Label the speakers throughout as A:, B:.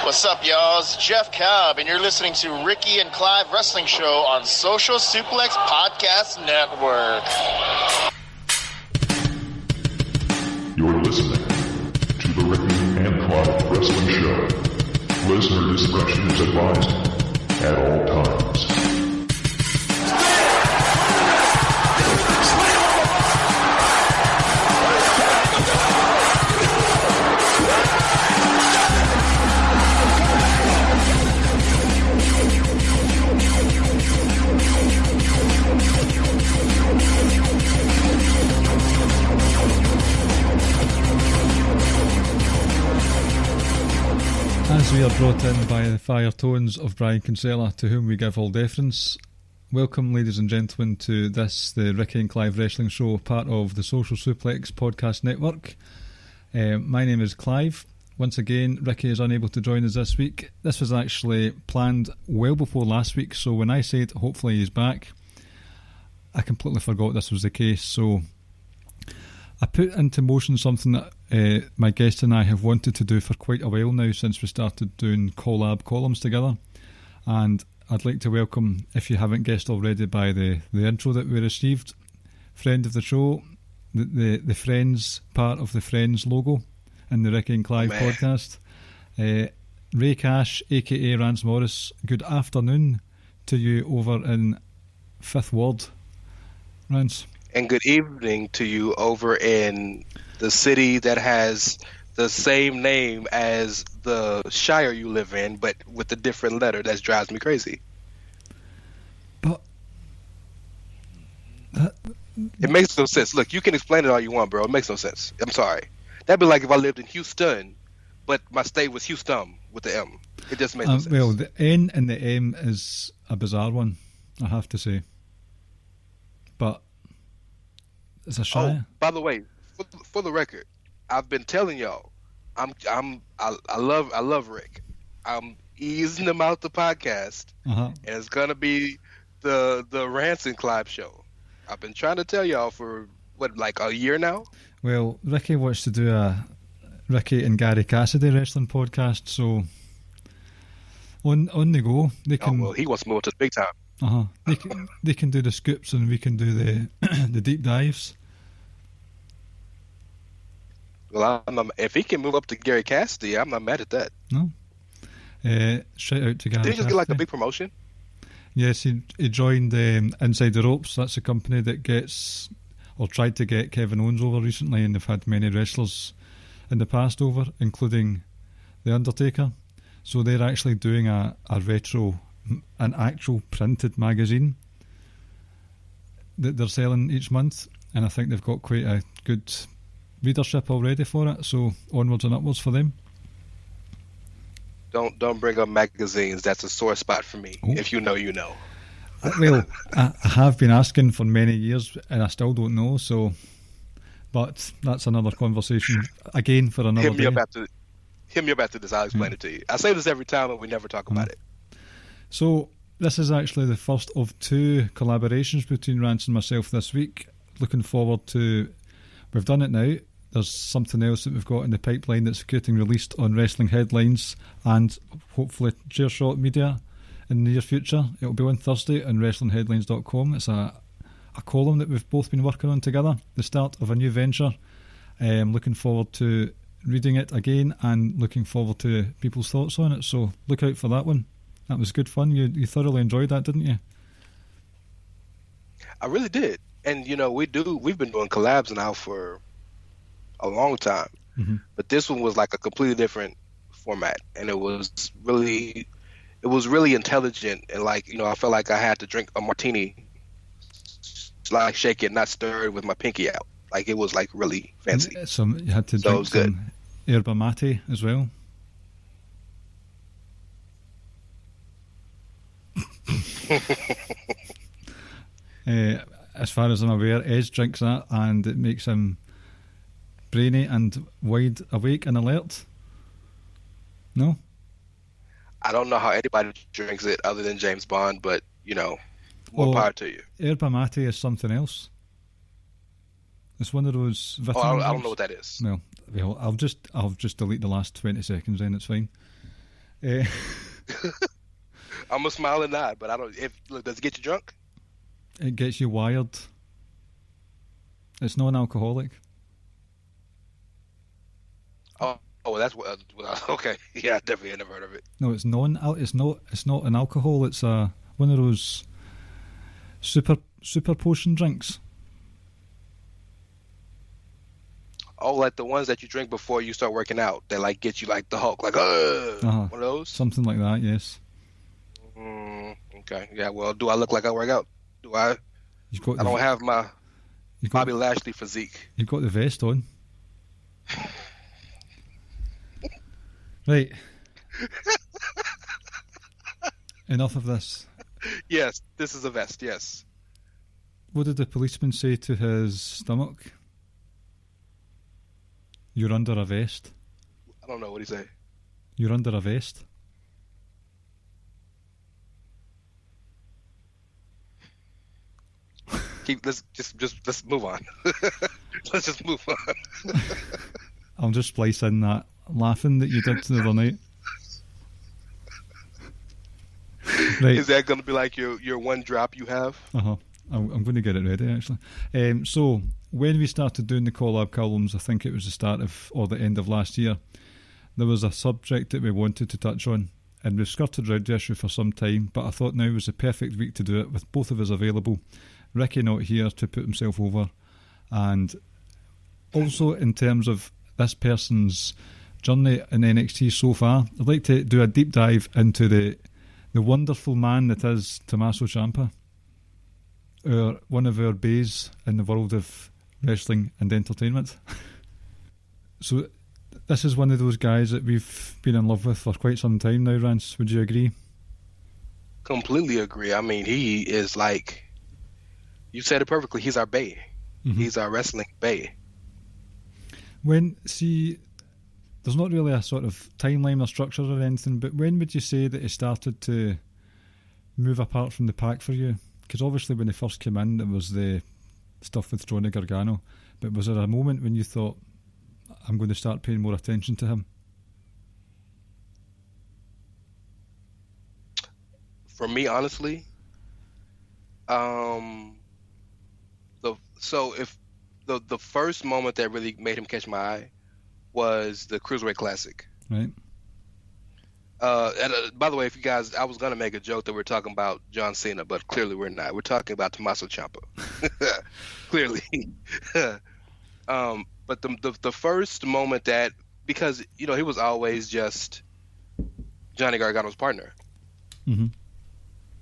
A: What's up, y'all? It's Jeff Cobb, and you're listening to Ricky and Clive Wrestling Show on Social Suplex Podcast Network.
B: You're listening to the Ricky and Clive Wrestling Show. Listener discretion is advised at all times.
C: As we are brought in by the fire tones of Brian Kinsella, to whom we give all deference, welcome, ladies and gentlemen, to this, the Ricky and Clive Wrestling Show, part of the Social Suplex Podcast Network. My name is Clive. Once again, Ricky is unable to join us this week. This was actually planned well before last week, so when I said hopefully he's back, I completely forgot this was the case. So I put into motion something that my guest and I have wanted to do for quite a while now, since we started doing collab columns together. And I'd like to welcome, if you haven't guessed already by the intro that we received, friend of the show, the Friends part of the Friends logo in the Ricky and Clive podcast, Ray Cash, aka Rance Morris. Good afternoon to you over in Fifth Ward, Rance.
D: And good evening to you over in the city that has the same name as the shire you live in, but with a different letter. That drives me crazy.
C: But
D: it makes no sense. Look, you can explain it all you want, bro. It makes no sense. I'm sorry. That'd be like if I lived in Houston, but my state was Houston with the M. It just makes no sense.
C: Well, the N and the M is a bizarre one, I have to say. But it's a shire.
D: Oh, by the way, for the record, I've been telling y'all, I love Rick. I'm easing him out the podcast, and it's gonna be the Rance and Clive show. I've been trying to tell y'all for like a year now.
C: Well, Ricky wants to do a Ricky and Gary Cassidy wrestling podcast, so on the go they can.
D: Oh, well, he wants to move to the big time.
C: They can do the scoops and we can do the the deep dives.
D: Well, if he can move up to Gary Cassidy, I'm not mad at that.
C: No. Shout out to Gary.
D: Did he just get like a big promotion?
C: Yes, he joined Inside the Ropes. That's a company that gets, or tried to get, Kevin Owens over recently, and they've had many wrestlers in the past over, including The Undertaker. So they're actually doing an actual printed magazine that they're selling each month, and I think they've got quite a good readership already for it, so onwards and upwards for them.
D: Don't bring up magazines. That's a sore spot for me. Oh. If you know, you know.
C: Well, I have been asking for many years and I still don't know, so but that's another conversation again for another day.
D: Hit me up after this, I'll explain it to you. I say this every time and we never talk about it.
C: So this is actually the first of two collaborations between Rance and myself this week. Looking forward to, we've done it now. There's something else that we've got in the pipeline that's getting released on Wrestling Headlines and hopefully Chairshot Media in the near future. It'll be on Thursday on WrestlingHeadlines.com. It's a column that we've both been working on together, the start of a new venture. Looking forward to reading it again and looking forward to people's thoughts on it. So look out for that one. That was good fun. You thoroughly enjoyed that, didn't you?
D: I really did. And, we've been doing collabs now for a long time. Mm-hmm. But this one was like a completely different format. And it was really intelligent. And I felt like I had to drink a martini, like shake it, not stir it with my pinky out. Like it was like really fancy.
C: And you had to drink some yerba mate as well. As far as I'm aware, Edge drinks that and it makes him brainy and wide awake and alert. No?
D: I don't know how anybody drinks it other than James Bond, but, more power to you.
C: Yerba mate is something else. It's one of those vitamins.
D: I don't know what that is.
C: Well, I'll just delete the last 20 seconds then, it's fine.
D: I'm a smile and nod, but I don't. Does it get you drunk?
C: It gets you wired. It's non-alcoholic.
D: Oh, that's what. Okay, yeah, I definitely had never heard of it.
C: No, it's non. It's not an alcohol. It's one of those super potion drinks.
D: Oh, like the ones that you drink before you start working out. They like get you like the Hulk, like one of those.
C: Something like that. Yes.
D: Okay. Yeah. Well, do I look like I work out? Do I? I don't have my Bobby Lashley physique.
C: You've got the vest on. Right. Enough of this.
D: Yes, this is a vest. Yes.
C: What did the policeman say to his stomach? You're under a vest.
D: I don't know what he say.
C: You're under a vest.
D: Let's move on. Let's just move on.
C: I'll just splice in that laughing that you did the other night. Right.
D: Is that going to be like your one drop you have?
C: I'm going to get it ready actually. So when we started doing the collab columns, I think it was the start of or the end of last year, there was a subject that we wanted to touch on, and we've skirted around the issue for some time, but I thought now was the perfect week to do it with both of us available. Ricky not here to put himself over, and also in terms of this person's journey in NXT so far, I'd like to do a deep dive into the wonderful man that is Tommaso Ciampa, one of our bays in the world of wrestling and entertainment. So this is one of those guys that we've been in love with for quite some time now, Rance. Would you agree?
D: Completely agree. I mean, he is like, you said it perfectly, he's our bae. Mm-hmm. He's our wrestling bae.
C: There's not really a sort of timeline or structure or anything, but when would you say that he started to move apart from the pack for you? Because obviously when he first came in, there was the stuff with Johnny Gargano, but was there a moment when you thought, I'm going to start paying more attention to him?
D: For me, honestly, the first moment that really made him catch my eye was the Cruiserweight Classic.
C: Right.
D: By the way, if you guys, I was going to make a joke that we're talking about John Cena, but clearly we're not. We're talking about Tommaso Ciampa. Clearly. But the first moment that, because, he was always just Johnny Gargano's partner.
C: Mm-hmm.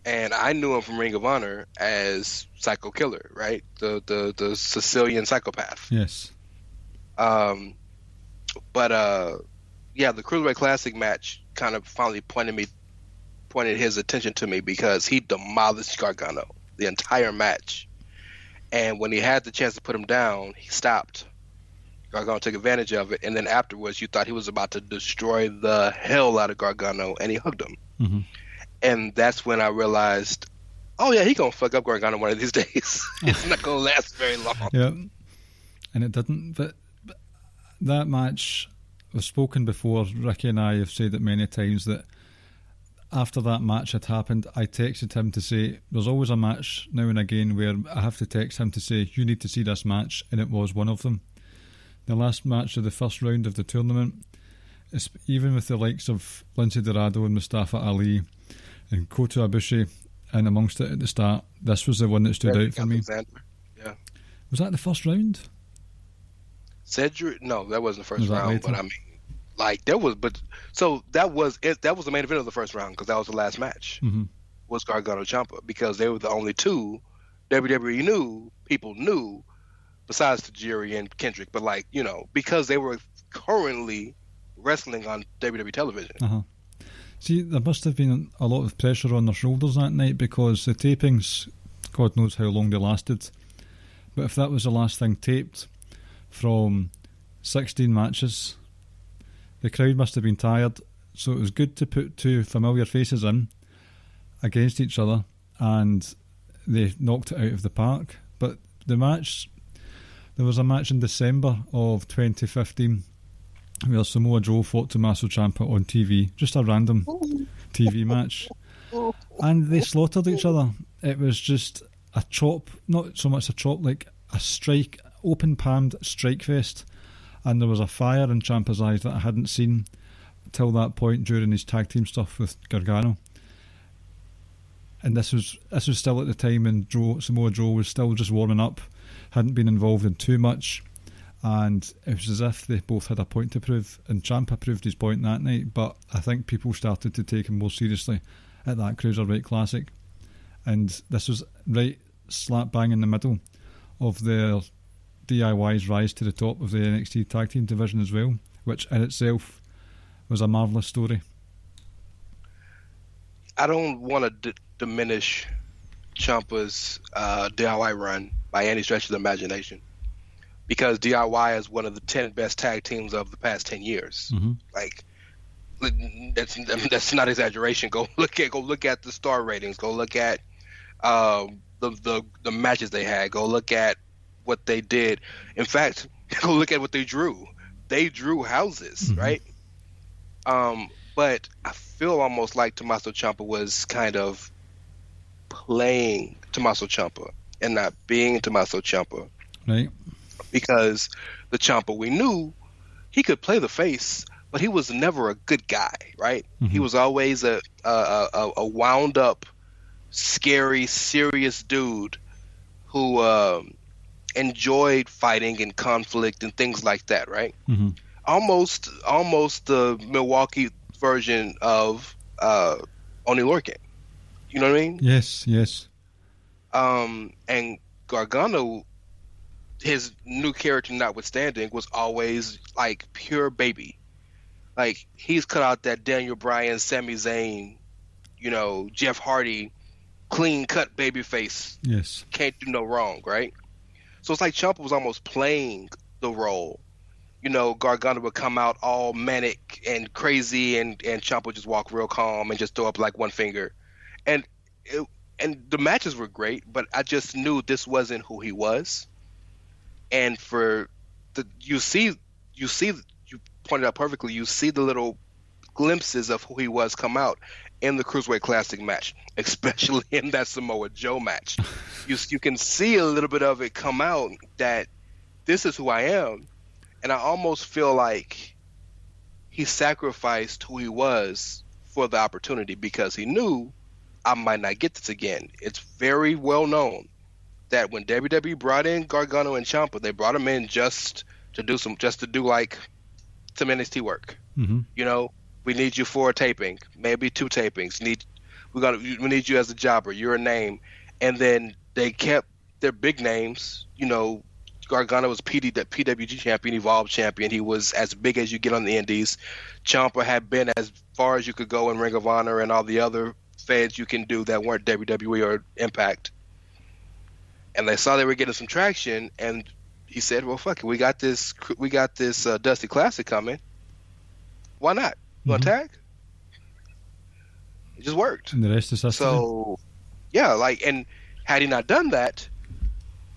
D: And I knew him from Ring of Honor as Psycho Killer, right? The Sicilian psychopath.
C: Yes.
D: But the Cruiserweight Classic match kind of finally pointed his attention to me, because he demolished Gargano the entire match. And when he had the chance to put him down, he stopped. Gargano took advantage of it, and then afterwards you thought he was about to destroy the hell out of Gargano, and he hugged him.
C: Mm-hmm.
D: And that's when I realized, oh yeah, he gonna fuck up Gargano one of these days. It's not gonna last very long.
C: Yeah, and it didn't. But that match was spoken before. Ricky and I have said it many times that after that match had happened, I texted him to say, there's always a match now and again where I have to text him to say, you need to see this match, and it was one of them. The last match of the first round of the tournament, even with the likes of Lindsay Dorado and Mustafa Ali and Kota Ibushi and amongst it at the start, this was the one that stood out for me.
D: Yeah.
C: Was that the first round?
D: Cedric? No, that wasn't the first round.
C: Later?
D: But I mean, like that was the main event of the first round, because that was the last match.
C: Mm-hmm.
D: Was Gargano Ciampa, because they were the only two WWE people knew besides Tajiri and Kendrick, but because they were currently wrestling on WWE television.
C: Uh-huh. See, there must have been a lot of pressure on their shoulders that night, because the tapings, God knows how long they lasted, but if that was the last thing taped from 16 matches, the crowd must have been tired, so it was good to put two familiar faces in against each other, and they knocked it out of the park. But the match, there was a match in December of 2015 where Samoa Joe fought Tommaso Ciampa on TV, just a random TV match, and they slaughtered each other. It was just a chop, not so much a chop, like a strike, open palmed strike fest, and there was a fire in Ciampa's eyes that I hadn't seen till that point during his tag team stuff with Gargano. And this was still at the time when Samoa Joe was still just warming up, hadn't been involved in too much, and it was as if they both had a point to prove, and Ciampa proved his point that night, but I think people started to take him more seriously at that Cruiserweight Classic, and this was right slap bang in the middle of their DIY's rise to the top of the NXT tag team division as well, which in itself was a marvellous story.
D: I don't want to diminish Ciampa's DIY run by any stretch of the imagination, because DIY is one of the 10 best tag teams of the past 10 years.
C: Mm-hmm.
D: Like, that's not exaggeration. Go look at the star ratings. Go look at the matches they had. Go look at what they did. In fact, go look at what they drew. They drew houses, mm-hmm. right? But I feel almost like Tommaso Ciampa was kind of playing Tommaso Ciampa and not being Tommaso Ciampa.
C: Right.
D: Because the Ciampa we knew, he could play the face, but he was never a good guy, right? Mm-hmm. He was always a wound up, scary, serious dude who enjoyed fighting and conflict and things like that, right?
C: Mm-hmm.
D: Almost the Milwaukee version of Oney Lorcan. You know what I mean?
C: Yes.
D: And Gargano, his new character notwithstanding, was always like pure baby. Like, he's cut out that Daniel Bryan, Sami Zayn, Jeff Hardy, clean cut baby face.
C: Yes.
D: Can't do no wrong, right? So it's like Ciampa was almost playing the role. Gargano would come out all manic and crazy, and Ciampa would just walk real calm and just throw up like one finger. And the matches were great, but I just knew this wasn't who he was. And you pointed out perfectly, you see the little glimpses of who he was come out in the Cruiserweight Classic match, especially in that Samoa Joe match. You can see a little bit of it come out, that this is who I am. And I almost feel like he sacrificed who he was for the opportunity, because he knew I might not get this again. It's very well known that when WWE brought in Gargano and Ciampa, they brought him in just to do some NXT work.
C: Mm-hmm.
D: We need you for a taping, maybe 2 tapings. We need you as a jobber. You're a name. And then they kept their big names. Gargano was PWG champion, Evolve champion. He was as big as you get on the indies. Ciampa had been as far as you could go in Ring of Honor and all the other feds you can do that weren't WWE or Impact. And they saw they were getting some traction, and he said, "Well, fuck it, we got this Dusty Classic coming. Why not? You want to tag?" It just worked.
C: And the rest is history.
D: So, yeah, and had he not done that,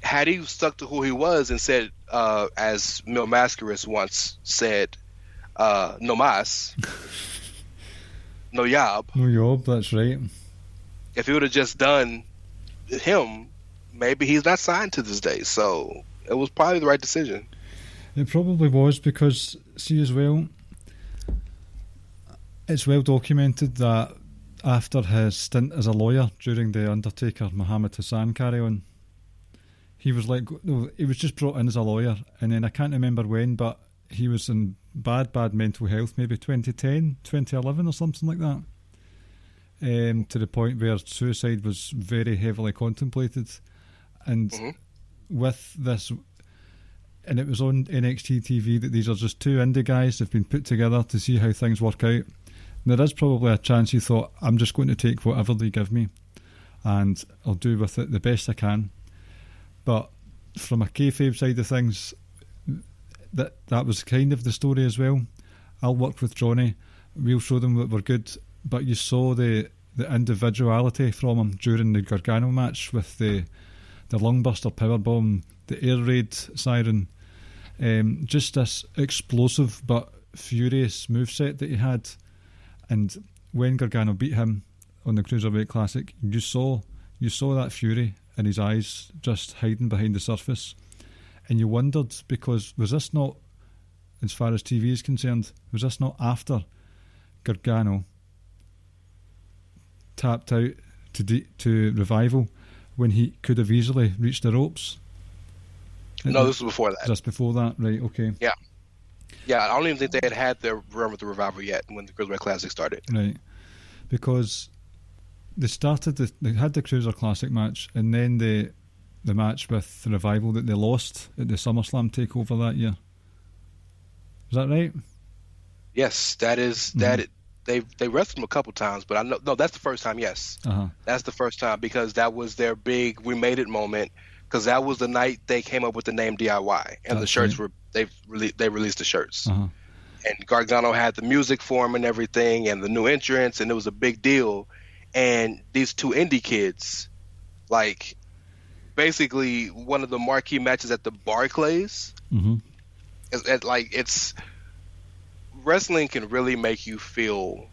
D: had he stuck to who he was and said, as Mil Mascaris once said, no mas, no yob.
C: No yob, that's right.
D: If he would have just done him, maybe he's not signed to this day. So it was probably the right decision.
C: It probably was, because, see, as well, it's well documented that after his stint as a lawyer during the Undertaker Muhammad Hassan carry-on, he was he was just brought in as a lawyer, and then I can't remember when, but he was in bad mental health, maybe 2010, 2011 or something like that, to the point where suicide was very heavily contemplated. And with this, and it was on NXT TV, that these are just 2 indie guys that have been put together to see how things work out. And there is probably a chance he thought, I'm just going to take whatever they give me and I'll do with it the best I can. But from a kayfabe side of things, that was kind of the story as well. I'll work with Johnny, we'll show them that we're good. But you saw the individuality from him during the Gargano match with the lungbuster powerbomb, the air raid siren, just this explosive but furious moveset that he had. And when Gargano beat him on the Cruiserweight Classic, you saw that fury in his eyes just hiding behind the surface. And you wondered, because was this not, as far as TV is concerned, was this not after Gargano tapped out to Revival when he could have easily reached the ropes?
D: No, this was before that.
C: Just before that, right? Okay.
D: Yeah. Yeah, I don't even think they had their run with the Revival yet when the Cruiserweight Classic started.
C: Right. Because they had the Cruiser Classic match, and then the match with the Revival that they lost at the SummerSlam takeover that year. Is that right?
D: Yes, that is that. They wrestled him a couple times, but I know no, that's the first time. Yes, that's the first time because that was their big "we made it" moment. Because that was the night they came up with the name DIY, and the shirts were they released the shirts, and Gargano had the music for him and everything, and the new entrance, and it was a big deal. And these two indie kids, like, basically one of the marquee matches at the Barclays. It's wrestling can really make you feel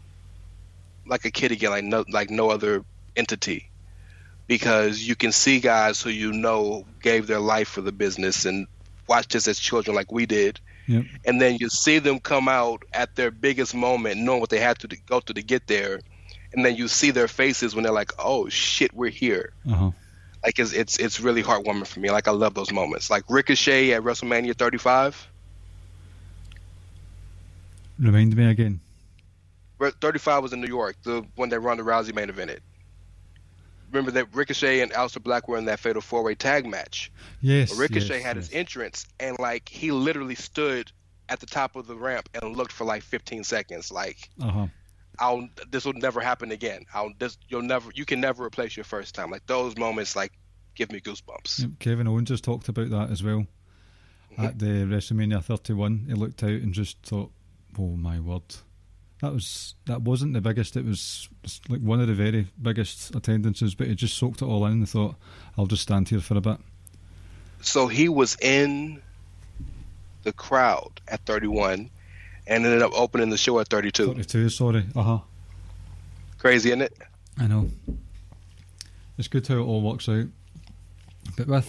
D: like a kid again, like no other entity. Because you can see guys who you know gave their life for the business and watched this as children like we did. Yep. And then you see them come out at their biggest moment, knowing what they had to go through to get there. And then you see their faces when they're like, oh, shit, we're here. Like, it's really heartwarming for me. Like, I love those moments. Like Ricochet at WrestleMania 35.
C: Remind me again.
D: 35 was in New York, the one that Ronda Rousey main evented. Remember that Ricochet and Aleister Black were in that Fatal 4-Way tag match.
C: Yes.
D: Ricochet had his entrance, and like he literally stood at the top of the ramp and looked for like 15 seconds. Like, this will never happen again. You can never replace your first time. Like those moments, like give me goosebumps.
C: Yep, Kevin Owens just talked about that as well at the WrestleMania 31. He looked out and just thought, "Oh my word." That wasn't the biggest. It was like one of the very biggest attendances, but he just soaked it all in and thought, "I'll just stand here for a bit."
D: So he was in the crowd at 31 and ended up opening the show at 32.
C: 32, sorry.
D: Crazy, isn't it?
C: I know. It's good how it all works out. But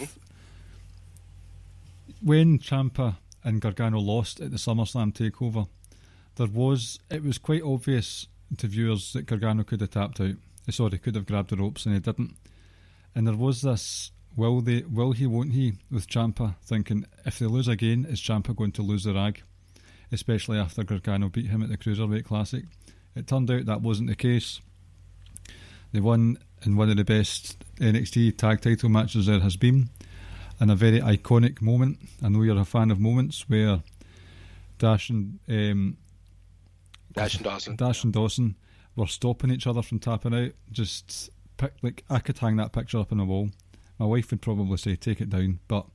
C: when Ciampa and Gargano lost at the SummerSlam takeover, it was quite obvious to viewers that Gargano could have tapped out. Sorry, could have grabbed the ropes, and he didn't. And there was this will he, won't he, with Ciampa, thinking if they lose again, is Ciampa going to lose the rag? Especially after Gargano beat him at the Cruiserweight Classic. It turned out that wasn't the case. They won in one of the best NXT tag title matches there has been, and a very iconic moment. I know you're a fan of moments where Dash and Dawson were stopping each other from tapping out. Just I could hang that picture up on the wall. My wife would probably say take it down, but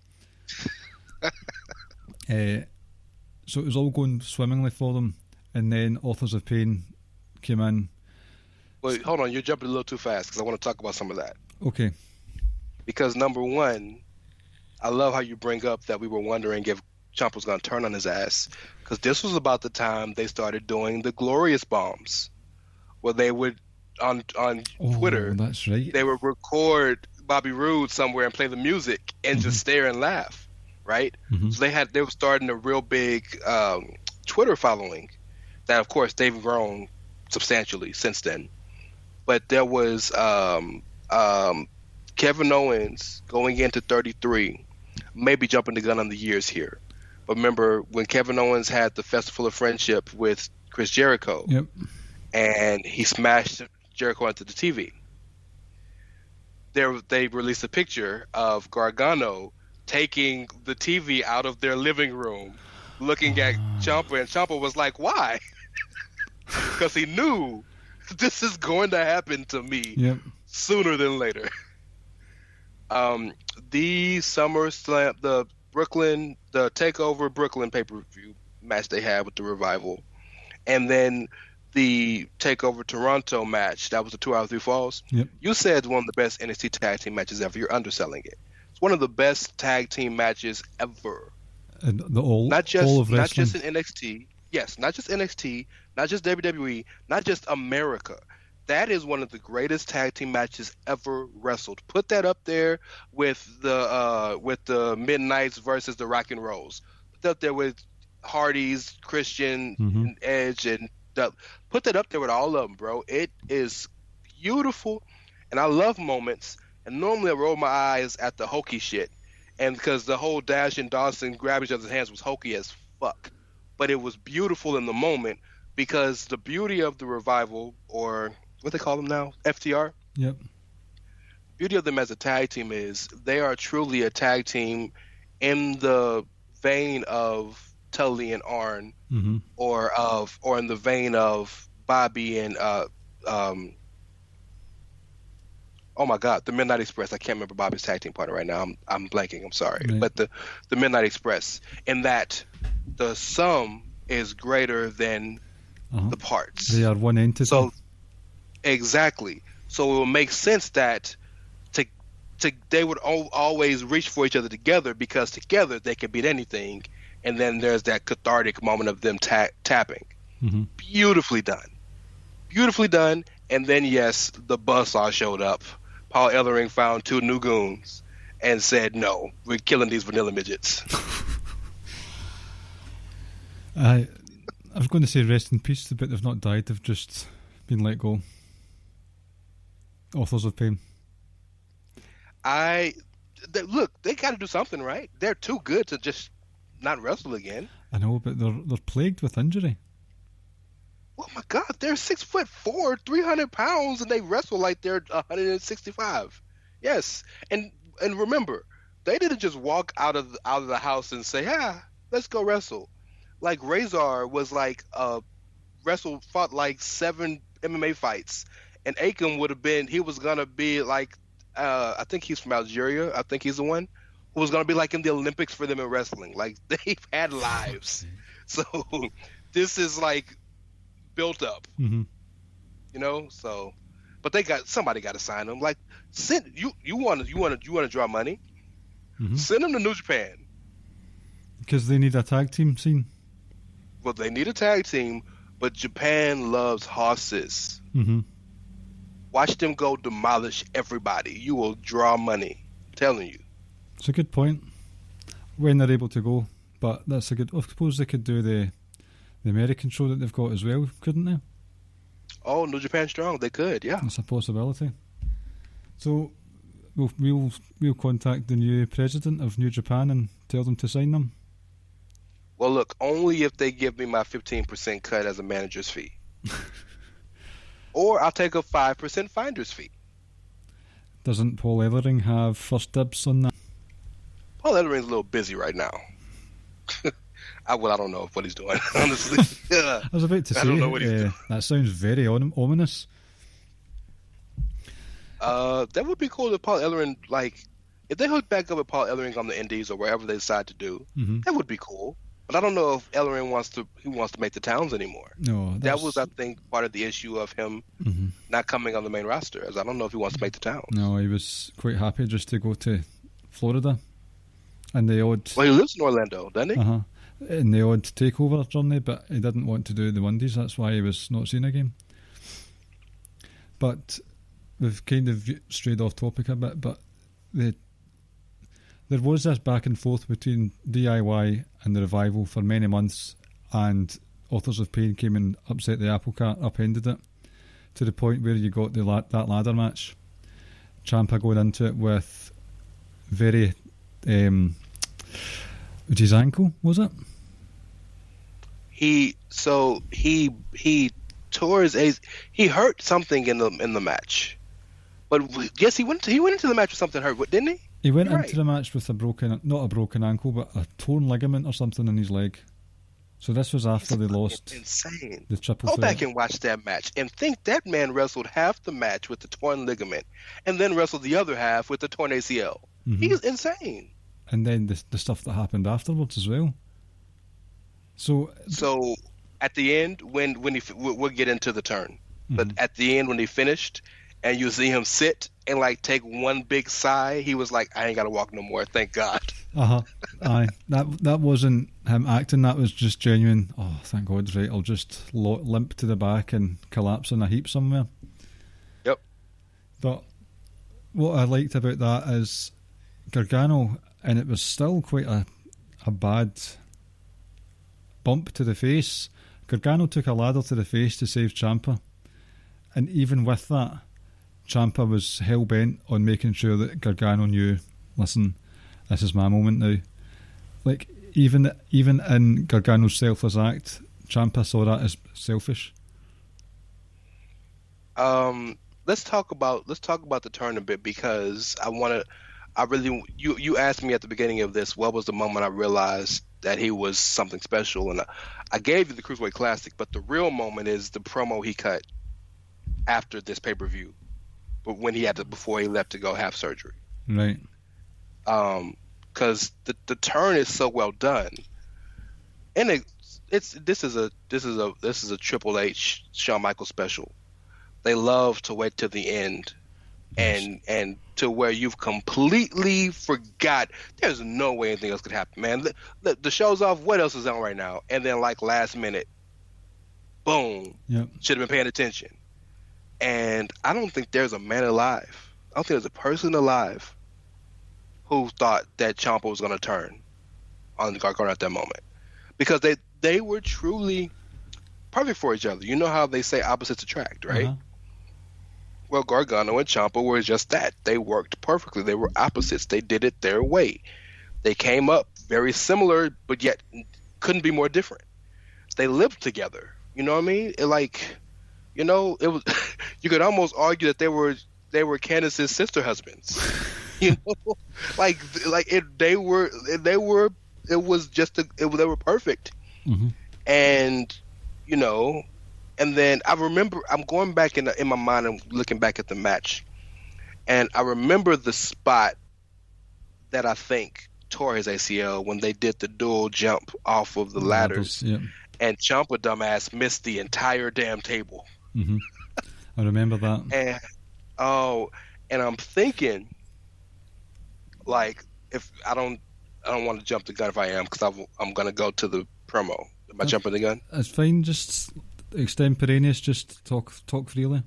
C: so it was all going swimmingly for them, and then Authors of Pain came in.
D: Wait, hold on, you're jumping a little too fast because I want to talk about some of that.
C: Okay.
D: Because number one, I love how you bring up that we were wondering if Ciampa was going to turn on his ass, because this was about the time they started doing the Glorious Bombs, where they would on Twitter.
C: That's right.
D: They would record Bobby Roode somewhere and play the music and just stare and laugh, right? So they were starting a real big Twitter following. That of course they've grown substantially since then. But there was Kevin Owens going into 33, maybe jumping the gun on the years here. But remember when Kevin Owens had the Festival of Friendship with Chris Jericho, and he smashed Jericho onto the TV. They released a picture of Gargano taking the TV out of their living room, looking at Ciampa, and Ciampa was like, "Why?" Because he knew this is going to happen to me sooner than later. The SummerSlam, the TakeOver Brooklyn pay-per-view match they had with the Revival, and then the TakeOver Toronto match, that was the 2 out of 3 falls. You said one of the best NXT tag team matches ever. You're underselling it. It's one of the best tag team matches ever.
C: And not just
D: in NXT, Yes, not just NXT, not just WWE, not just America. That is one of the greatest tag team matches ever wrestled. Put that up there with the Midnights versus the Rock and Rolls. Put that up there with Hardy's, Christian, and Edge, and put that up there with all of them, bro. It is beautiful, and I love moments. And normally I roll my eyes at the hokey shit, and because the whole Dash and Dawson grab each other's hands was hokey as fuck, but it was beautiful in the moment because the beauty of the Revival, or what they call them now, FTR.
C: Yep.
D: Beauty of them as a tag team is they are truly a tag team in the vein of Tully and Arn, or in the vein of Bobby and oh my God, the Midnight Express. I can't remember Bobby's tag team partner right now. I'm blanking. I'm sorry, but the Midnight Express, in that the sum is greater than the parts.
C: They are one entity.
D: So exactly. So it will make sense that they would always reach for each other together, because together they can beat anything. And then there's that cathartic moment of them tapping. Beautifully done. And then, yes, the buzzsaw showed up. Paul Ellering found 2 new goons and said, no, we're killing these vanilla midgets.
C: I was going to say rest in peace, but they've not died. They've just been let go. Authors of Pain.
D: Look, they got to do something, right? They're too good to just not wrestle again.
C: I know, but they're plagued with injury.
D: Oh my God, they're 6'4", 300 pounds, and they wrestle like they're 165. Yes, and remember, they didn't just walk out of the house and say, let's go wrestle. Like Razor was like fought like 7 MMA fights, and Akam he was gonna be like, I think he's from Algeria. I think he's the one who was gonna be like in the Olympics for them in wrestling. Like, they've had lives, so this is like built up, you know. So, but somebody got to sign them. Like, you want to draw money, send them to New Japan,
C: because they need a tag team scene.
D: Well, they need a tag team, but Japan loves horses. Watch them go demolish everybody. You will draw money. I'm telling you.
C: It's a good point. When they're able to go, but that's a good. I suppose they could do the American show that they've got as well, couldn't they?
D: Oh, New Japan Strong, they could, yeah.
C: It's a possibility. So we'll contact the new president of New Japan and tell them to sign them.
D: Well, look, only if they give me my 15% cut as a manager's fee. Or I'll take a 5% finder's fee.
C: Doesn't Paul Ellering have first dibs on that?
D: Paul Ellering's a little busy right now. I don't know what he's doing, honestly.
C: I was about to say,
D: I don't know what he's doing.
C: That sounds very ominous.
D: That would be cool if Paul Ellering, like, if they hook back up with Paul Ellering on the Indies or wherever they decide to do, that would be cool. But I don't know if Ellering wants to make the towns anymore.
C: No,
D: that was, I think, part of the issue of him not coming on the main roster, as I don't know if he wants to make the towns.
C: No, he was quite happy just to go to Florida and the odd.
D: Well, he lives in Orlando, doesn't he?
C: In the odd takeover journey, but he didn't want to do the Windies. That's why he was not seen again. But we've kind of strayed off topic a bit. But there was this back and forth between DIY and the Revival for many months, and Authors of Pain came and upset the apple cart, upended it to the point where you got that ladder match. Ciampa going into it with very with his ankle, was it? He
D: tore his he hurt something in the match, but yes, he went into the match with something hurt, didn't he?
C: He went into the match with not a broken ankle, but a torn ligament or something in his leg. So this was after they lost.
D: Insane.
C: The triple
D: threat. Go
C: threat.
D: back and watch that match and think that man wrestled half the match with the torn ligament, and then wrestled the other half with the torn ACL. He is insane.
C: And then the stuff that happened afterwards as well. So
D: at the end, when we'll get into the turn, but at the end when he finished, and you see him sit and like take one big sigh, he was like, "I ain't gotta walk no more, thank God."
C: Aye. That wasn't him acting. That was just genuine. Oh, thank God! Right, I'll just limp to the back and collapse in a heap somewhere.
D: Yep.
C: But what I liked about that is Gargano, and it was still quite a bad bump to the face. Gargano took a ladder to the face to save Ciampa, and even with that, Ciampa was hell bent on making sure that Gargano knew, listen, this is my moment now. Like, even in Gargano's selfless act, Ciampa saw that as selfish.
D: Let's talk about the turn a bit, because you asked me at the beginning of this, what was the moment I realized that he was something special, and I gave you the Cruiserweight Classic, but the real moment is the promo he cut after this pay-per-view, but when before he left to go have surgery.
C: Right.
D: Because the turn is so well done, and this is a Triple H Shawn Michaels special. They love to wait till the end, and to where you've completely forgot. There's no way anything else could happen, man. The show's off. What else is on right now? And then, like, last minute, boom.
C: Yep.
D: Should have been paying attention. And I don't think there's a man alive. I don't think there's a person alive who thought that Ciampa was going to turn on Gargano at that moment, because they were truly perfect for each other. You know how they say opposites attract, right?
C: Uh-huh.
D: Well, Gargano and Ciampa were just that. They worked perfectly. They were opposites. They did it their way. They came up very similar, but yet couldn't be more different. They lived together. You know what I mean? It was. You could almost argue that they were Candace's sister husbands. You know, they were. It was just they were perfect.
C: Mm-hmm.
D: And and then I remember, I'm going back in my mind and looking back at the match, and I remember the spot that I think tore his ACL when they did the dual jump off of the ladders,
C: yeah.
D: And Ciampa dumbass missed the entire damn table.
C: Mm-hmm. I remember that.
D: And I'm thinking, like, if I don't want to jump the gun if I am, because I'm gonna go to the promo. Am I jumping the gun?
C: It's fine. Just extemporaneous. Just talk freely.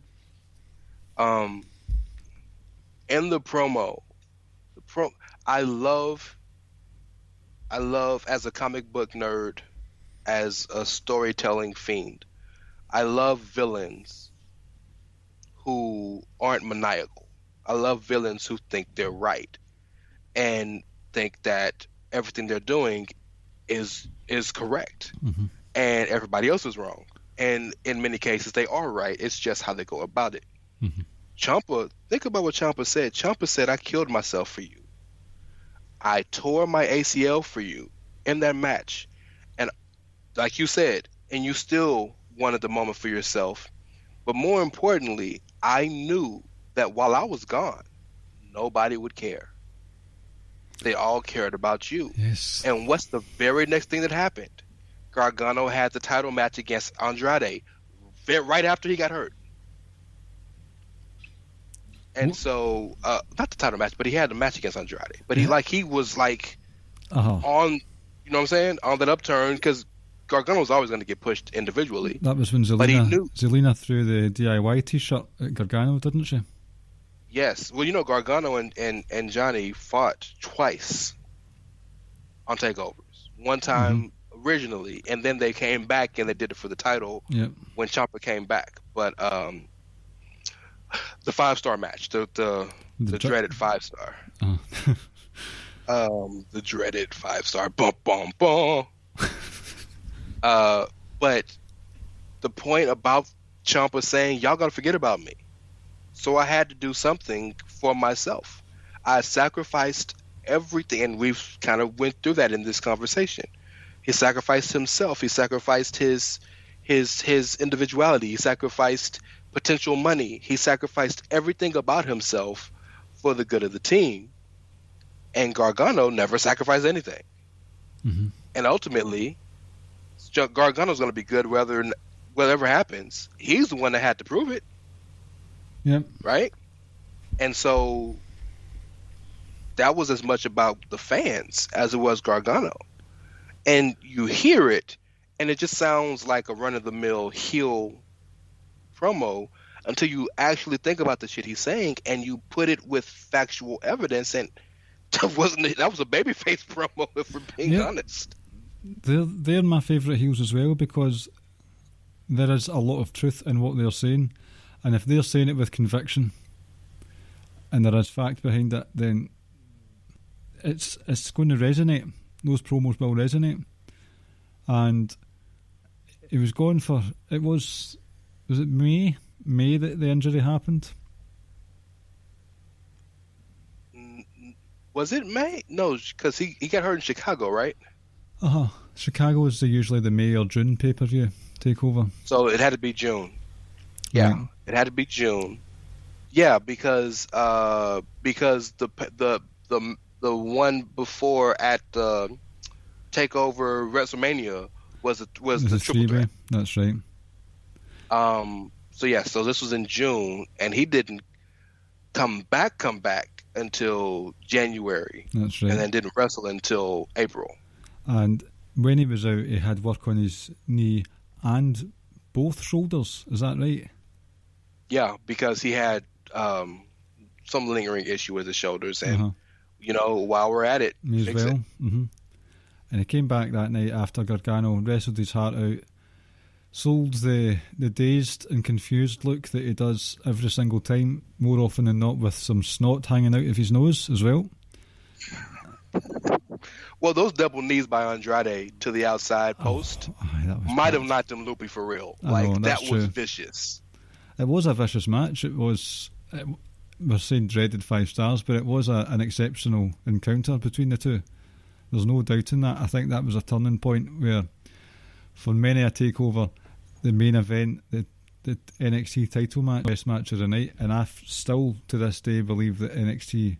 D: In the promo, I love as a comic book nerd, as a storytelling fiend, I love villains who aren't maniacal. I love villains who think they're right and think that everything they're doing is correct,
C: mm-hmm.
D: and everybody else is wrong. And in many cases, they are right. It's just how they go about it.
C: Mm-hmm.
D: Ciampa, think about what Ciampa said. Ciampa said, I killed myself for you. I tore my ACL for you in that match. And like you said, and you still wanted the moment for yourself. But more importantly, I knew that while I was gone, nobody would care. They all cared about you.
C: Yes.
D: And what's the very next thing that happened? Gargano had the title match against Andrade right after he got hurt. And so, not the title match, but he had the match against Andrade. But he was on, you know what I'm saying, on that upturn, because Gargano was always going to get pushed individually.
C: That was when Zelina threw the DIY T-shirt at Gargano, didn't she?
D: Yes. Well, Gargano and Johnny fought twice on takeovers. One time originally, and then they came back and they did it for the title when Ciampa came back. But the 5-star match, the dreaded 5-star. The dreaded 5-star. Bum, bum, bum. But the point about Ciampa saying, y'all got to forget about me. So I had to do something for myself. I sacrificed everything, and we've kind of went through that in this conversation. He sacrificed himself. He sacrificed his individuality. He sacrificed potential money. He sacrificed everything about himself for the good of the team. And Gargano never sacrificed anything.
C: Mm-hmm.
D: And ultimately, Gargano's going to be good whatever happens. He's the one that had to prove it.
C: Yep.
D: Right? And so that was as much about the fans as it was Gargano. And you hear it, and it just sounds like a run-of-the-mill heel promo until you actually think about the shit he's saying, and you put it with factual evidence, and that was a babyface promo, if we're being honest.
C: They're my favourite heels as well, because there is a lot of truth in what they're saying, and if they're saying it with conviction and there is fact behind it, then it's going to resonate. Those promos will resonate. And it was gone for, was it May that the injury happened?
D: Was it May? No, because he got hurt in Chicago, right?
C: Chicago is usually the May or June pay-per-view takeover.
D: So it had to be June. Yeah. It had to be June. Yeah, because the one before at the Takeover WrestleMania was the triple threat.
C: That's right.
D: So this was in June, and he didn't come back until January.
C: That's right.
D: And then didn't wrestle until April.
C: And when he was out, he had work on his knee and both shoulders. Is that right?
D: Yeah, because he had some lingering issue with his shoulders, and while we're at it,
C: me as well. Mm-hmm. And he came back that night after Gargano wrestled his heart out, sold the dazed and confused look that he does every single time, more often than not, with some snot hanging out of his nose as well.
D: Well, those double knees by Andrade to the outside post might have knocked him loopy for real. That was vicious.
C: It was a vicious match. We're saying dreaded 5 stars, but it was an exceptional encounter between the two. There's no doubt in that. I think that was a turning point where, for many a takeover, the main event, the NXT title match, best match of the night, and I still to this day believe that NXT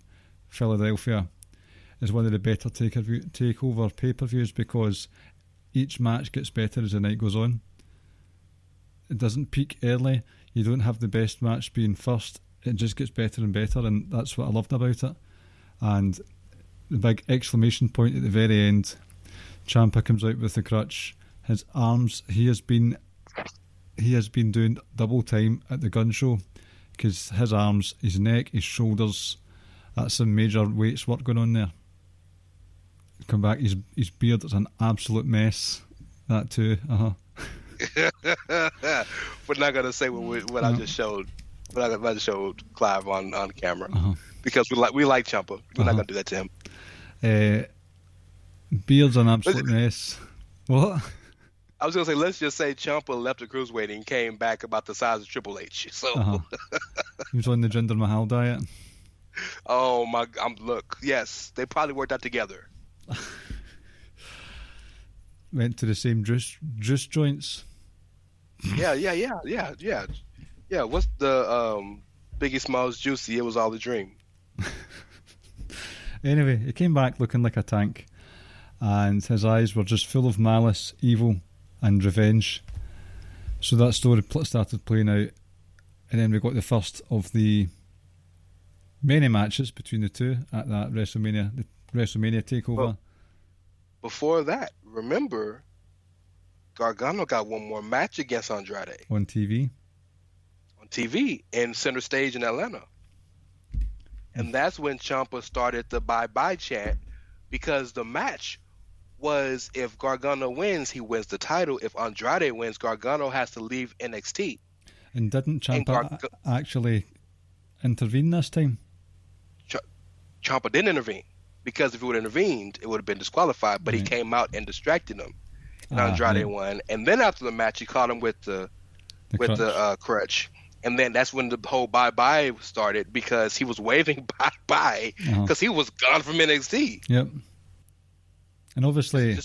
C: Philadelphia is one of the better takeover pay-per-views, because each match gets better as the night goes on. It doesn't peak early. You don't have the best match being first. It just gets better and better, and that's what I loved about it. And the big exclamation point at the very end, Ciampa comes out with the crutch. His arms, he has been doing double time at the gun show, because his arms, his neck, his shoulders, that's some major weights work going on there. Come back, his beard is an absolute mess. That too.
D: We're not gonna say what I just showed. What I just showed Clive on camera, because we like Ciampa. We're not gonna do that to him.
C: Beard's an absolute mess. What?
D: I was gonna say, let's just say Ciampa left the cruiserweight and came back about the size of Triple H. So
C: he was on the Jinder Mahal diet.
D: Oh my! Look, yes, they probably worked out together.
C: Went to the same juice joints.
D: Yeah. What's the Biggie Smalls Juicy? It was all a dream.
C: Anyway, he came back looking like a tank, and his eyes were just full of malice, evil, and revenge. So that story started playing out, and then we got the first of the many matches between the two at that WrestleMania takeover.
D: Well, before that, remember, Gargano got one more match against Andrade
C: on TV
D: in Center Stage in Atlanta, and that's when Ciampa started the bye-bye chant, because the match was, if Gargano wins, he wins the title. If Andrade wins, Gargano has to leave NXT.
C: And didn't Ciampa actually intervene this time?
D: Ciampa didn't intervene, because if he would have intervened, it would have been disqualified. But he came out and distracted him, and Andrade won. And then after the match, he caught him with the crutch. And then that's when the whole bye-bye started, because he was waving bye-bye because he was gone from NXT.
C: Yep. And obviously,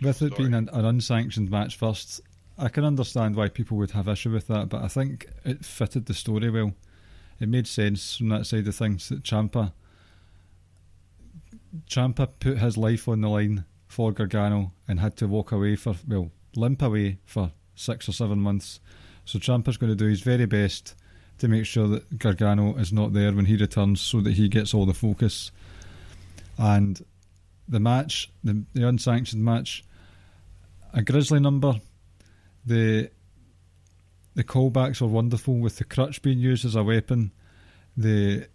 C: with it being an unsanctioned match first, I can understand why people would have issue with that, but I think it fitted the story well. It made sense from that side of things that Ciampa put his life on the line for Gargano and had to limp away for 6 or 7 months. So Ciampa's going to do his very best to make sure that Gargano is not there when he returns, so that he gets all the focus. And the match, the unsanctioned match, a Grizzly number, the callbacks were wonderful with the crutch being used as a weapon, the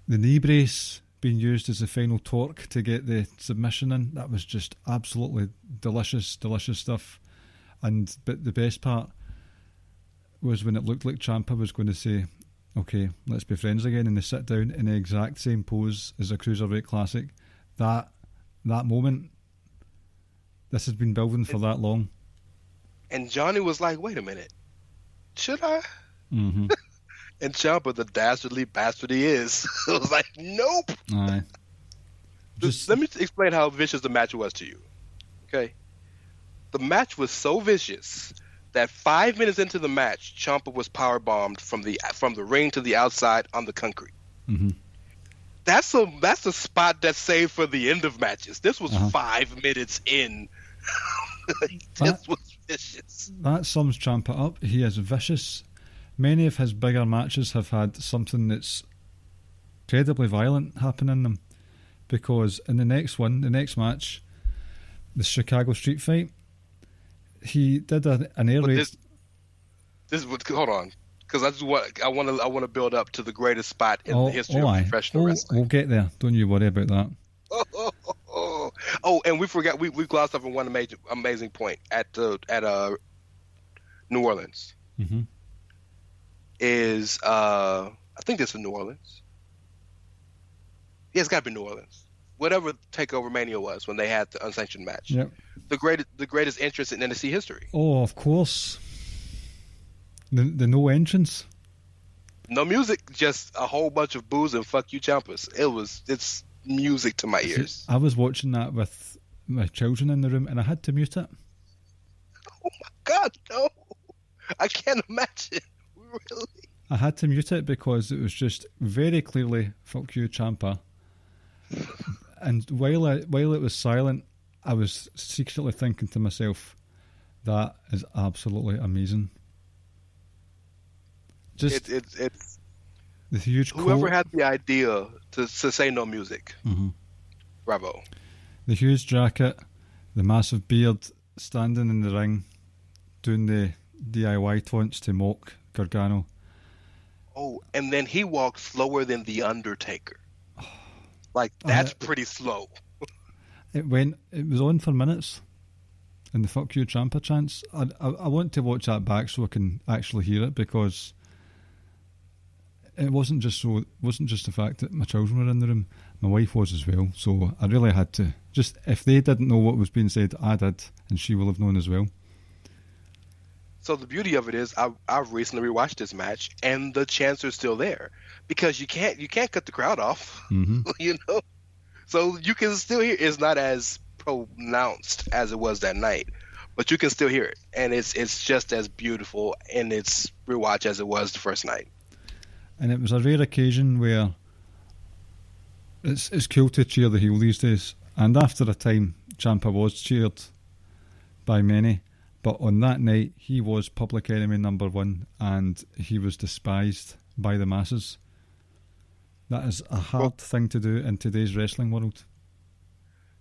C: knee brace being used as the final torque to get the submission in. That was just absolutely delicious stuff. But the best part was when it looked like Ciampa was going to say, okay, let's be friends again, and they sit down in the exact same pose as a Cruiserweight Classic. That moment, this has been building for that long.
D: And Johnny was like, wait a minute, should I?
C: Mm-hmm.
D: And Ciampa, the dastardly bastard he is, was like, nope.
C: Aye.
D: Let me explain how vicious the match was to you. Okay? The match was so vicious that 5 minutes into the match, Ciampa was powerbombed from the ring to the outside on the concrete.
C: Mm-hmm.
D: That's a spot that's saved for the end of matches. This was 5 minutes in. This was vicious.
C: That sums Ciampa up. He is vicious. Many of his bigger matches have had something that's incredibly violent happen in them, because in the next match, the Chicago Street Fight, he did an air raid.
D: This would hold on, because I want to build up to the greatest spot in the history of professional wrestling.
C: We'll get there. Don't you worry about that.
D: And we forgot we glossed over one amazing point at New Orleans.
C: Mm-hmm.
D: Is I think this is New Orleans. Yeah, it's got to be New Orleans. Whatever Takeover Mania was when they had the unsanctioned match.
C: Yep.
D: The greatest entrance in NXT history.
C: Oh, of course. The no entrance.
D: No music, just a whole bunch of boos and fuck you Ciampas. It's music to my ears.
C: I was watching that with my children in the room and I had to mute it.
D: Oh my God, no. I can't imagine. Really?
C: I had to mute it because it was just very clearly fuck you Ciampa. And while it was silent, I was secretly thinking to myself, that is absolutely amazing. Just
D: it's
C: the huge
D: whoever
C: quote,
D: had the idea to say no music.
C: Mm-hmm.
D: Bravo.
C: The huge jacket, the massive beard, standing in the ring, doing the DIY taunts to mock Gargano.
D: Oh, and then he walked slower than The Undertaker. Like, that's pretty slow.
C: It was on for minutes. And the fuck you Ciampa chants. I want to watch that back so I can actually hear it, because it wasn't just the fact that my children were in the room, my wife was as well. So I really had to, just if they didn't know what was being said, I did, and she will have known as well.
D: So the beauty of it is, I've recently rewatched this match, and the chants are still there, because you can't cut the crowd off,
C: mm-hmm.
D: you know. So you can still hear. It's not as pronounced as it was that night, but you can still hear it, and it's just as beautiful in its rewatch as it was the first night.
C: And it was a rare occasion where it's cool to cheer the heel these days, and after a time, Ciampa was cheered by many. But on that night, he was public enemy number one, and he was despised by the masses. That is a hard thing to do in today's wrestling world.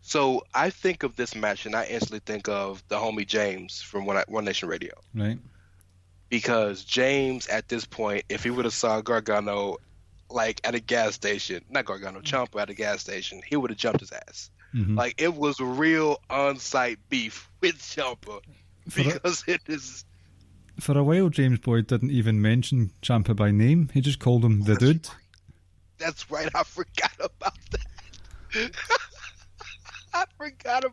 D: So I think of this match, and I instantly think of the homie James from One Nation Radio.
C: Right.
D: Because James, at this point, if he would have saw Gargano, like, at a gas station, not Gargano, Ciampa at a gas station, he would have jumped his ass.
C: Mm-hmm. Like,
D: it was real on-site beef with Ciampa. Because it is.
C: For a while, James Boyd didn't even mention Ciampa by name. He just called him the dude.
D: Right. That's right. I forgot about that. I forgot.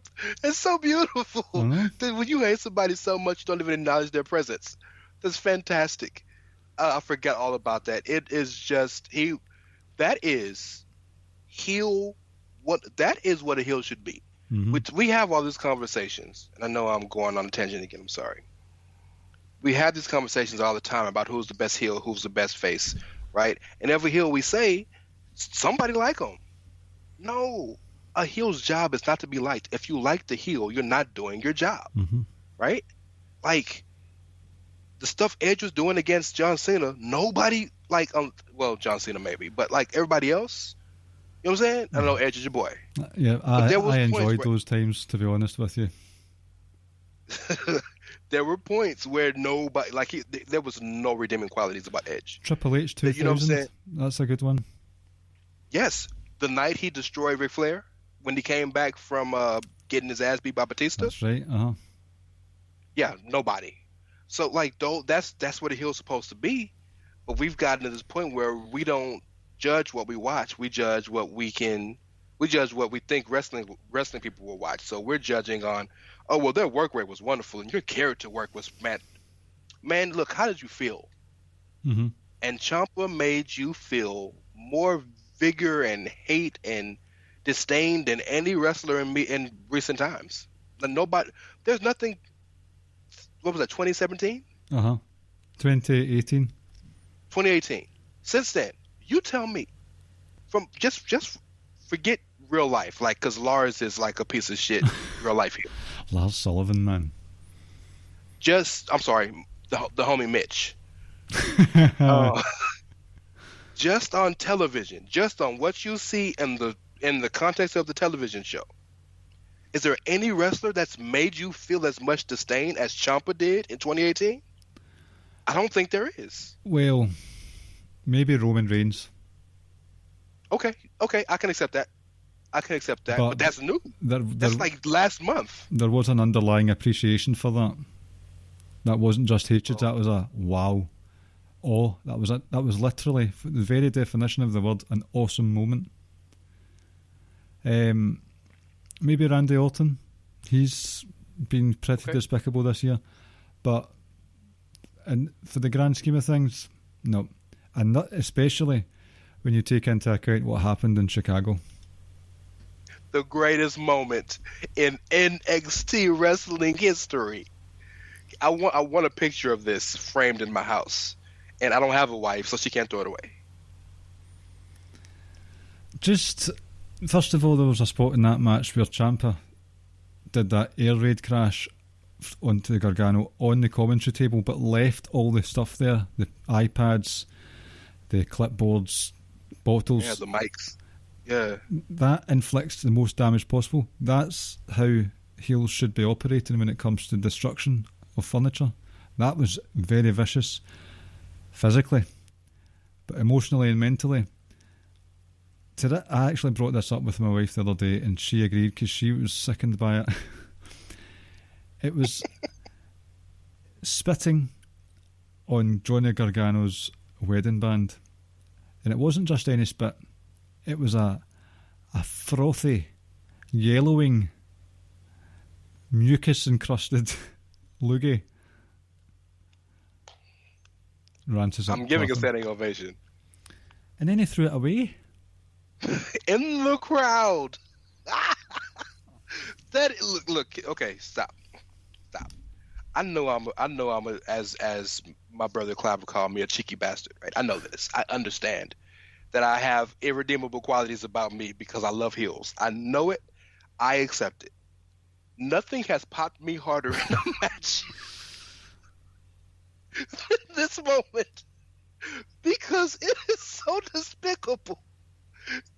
D: It's so beautiful.
C: Mm-hmm.
D: When you hate somebody so much, you don't even acknowledge their presence. That's fantastic. I forgot all about that. It is just that is what a heel should be.
C: Mm-hmm.
D: We have all these conversations, and I know I'm going on a tangent again. I'm sorry. We have these conversations all the time about who's the best heel, who's the best face, right? And every heel we say, somebody like them. No, a heel's job is not to be liked. If you like the heel, you're not doing your job,
C: mm-hmm.
D: right? Like the stuff Edge was doing against John Cena, nobody John Cena maybe, but like everybody else, You know what I'm saying? I know Edge is your boy.
C: Yeah, I enjoyed those times, to be honest with you.
D: There were points where nobody, there was no redeeming qualities about Edge.
C: Triple H 2000, you know what I'm saying? That's a good one.
D: Yes, the night he destroyed Ric Flair, when he came back from getting his ass beat by Batista.
C: That's right,
D: Yeah, nobody. So, that's what a heel's supposed to be. But we've gotten to this point where we don't judge what we watch. We judge what we think wrestling people will watch. So we're judging on, oh, well, their work rate was wonderful and your character work was man, look, how did you feel?
C: Mm-hmm.
D: And Ciampa made you feel more vigor and hate and disdain than any wrestler in recent times. There's nothing. What was that? 2017?
C: 2018.
D: 2018. Since then, you tell me. From just forget real life, because Lars is like a piece of shit. Real life here.
C: Lars Sullivan, man.
D: I'm sorry, the homie Mitch. Just on television, just on what you see in the context of the television show, is there any wrestler that's made you feel as much disdain as Ciampa did in 2018? I don't think there is.
C: Well, maybe Roman Reigns.
D: Okay, I can accept that. But that's new. That's like last month.
C: There was an underlying appreciation for that. That wasn't just hatred. That was a wow. Oh, that was literally the very definition of the word, an awesome moment. Maybe Randy Orton. He's been pretty despicable this year, but for the grand scheme of things, no. And not especially when you take into account what happened in Chicago.
D: The greatest moment in NXT wrestling history. I want a picture of this framed in my house, and I don't have a wife, so she can't throw it away.
C: Just first of all, there was a spot in that match where Ciampa did that air raid crash onto Gargano on the commentary table, but left all the stuff there, the iPads, the clipboards, bottles.
D: Yeah, the mics. Yeah.
C: That inflicts the most damage possible. That's how heels should be operating when it comes to destruction of furniture. That was very vicious, physically, but emotionally and mentally. I actually brought this up with my wife the other day, and she agreed because she was sickened by it. It was spitting on Johnny Gargano's wedding band, and it wasn't just any spit. It was a frothy, yellowing, mucus-encrusted loogie. Rance,
D: I'm giving a standing ovation.
C: And then he threw it away.
D: In the crowd. Look. Okay, stop. I know I'm as my brother Clive would call me, a cheeky bastard, right? I know this. I understand that I have irredeemable qualities about me because I love heels. I know it. I accept it. Nothing has popped me harder in a match than this moment, because it is so despicable.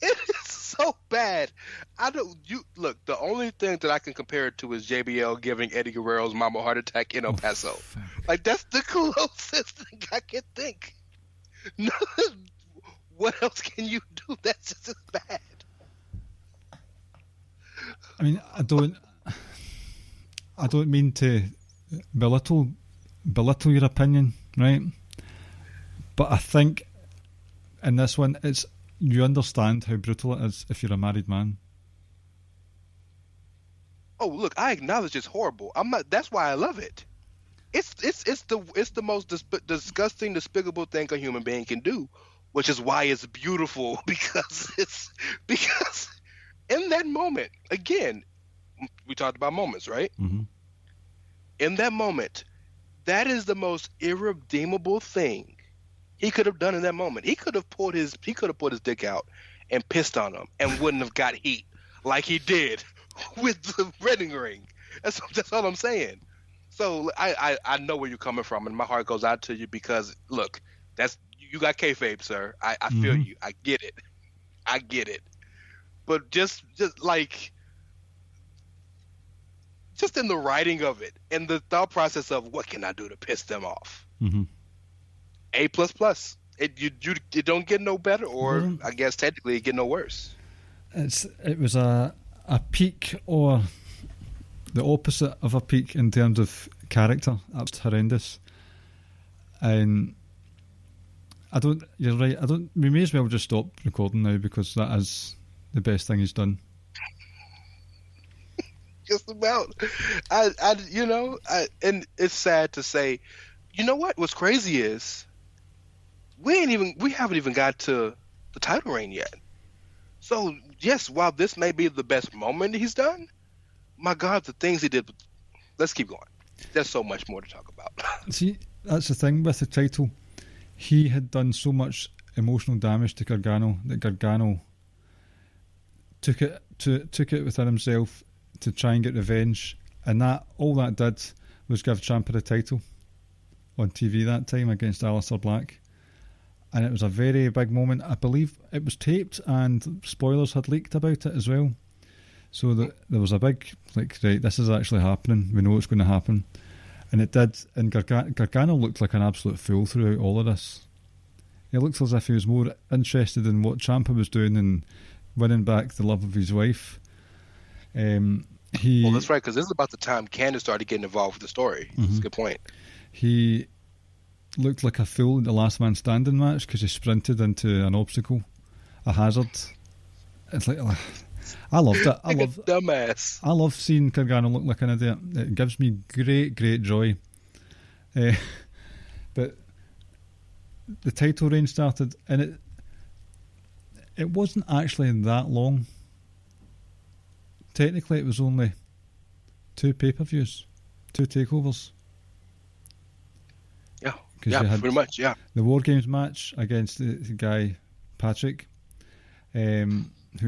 D: It is so bad. Look, the only thing that I can compare it to is JBL giving Eddie Guerrero's mom a heart attack in El Paso. That's the closest thing I can think. No, what else can you do that's just as bad?
C: I mean, I don't mean to belittle your opinion, right? But I think in this one, you understand how brutal it is if you're a married man.
D: Oh, look, I acknowledge it's horrible. I'm not. That's why I love it. It's the most disgusting, despicable thing a human being can do, which is why it's beautiful, because in that moment, again, we talked about moments, right?
C: Mm-hmm.
D: In that moment, that is the most irredeemable thing he could have done in that moment. He could have pulled his dick out and pissed on him and wouldn't have got heat like he did with the wedding ring. That's all I'm saying. So I know where you're coming from, and my heart goes out to you because, look, you got kayfabe, sir. I feel you. I get it. but just in the writing of it and the thought process of what can I do to piss them off.
C: Mm-hmm.
D: A++. It don't get no better, or I guess technically it get no worse.
C: It was a peak, or the opposite of a peak in terms of character. That was horrendous. And you're right, we may as well just stop recording now, because that is the best thing he's done.
D: Just about. And it's sad to say, you know what? What's crazy is we haven't even got to the title reign yet. So yes, while this may be the best moment he's done, my God, the things he did. Let's keep going. There's so much more to talk about.
C: See, that's the thing with the title. He had done so much emotional damage to Gargano that Gargano took it within himself to try and get revenge, and all that did was give Ciampa the title on TV that time against Aleister Black, and it was a very big moment. I believe it was taped, and spoilers had leaked about it as well, so that there was a big right, this is actually happening, we know it's going to happen, and it did. And Gargano looked like an absolute fool throughout all of this. He looked as if he was more interested in what Ciampa was doing and winning back the love of his wife. Well,
D: that's right, because this is about the time Candice started getting involved with the story. That's a good point.
C: He looked like a fool in the last man standing match because he sprinted into an obstacle, a hazard. It's like, I loved it.
D: Dumbass.
C: I love seeing Gargano look like an idiot. It gives me great joy. But the title reign started, and it wasn't actually that long. Technically, it was only 2 pay-per-views, 2 takeovers.
D: Yeah,
C: pretty
D: much, yeah.
C: The War Games match against the guy, Patrick, who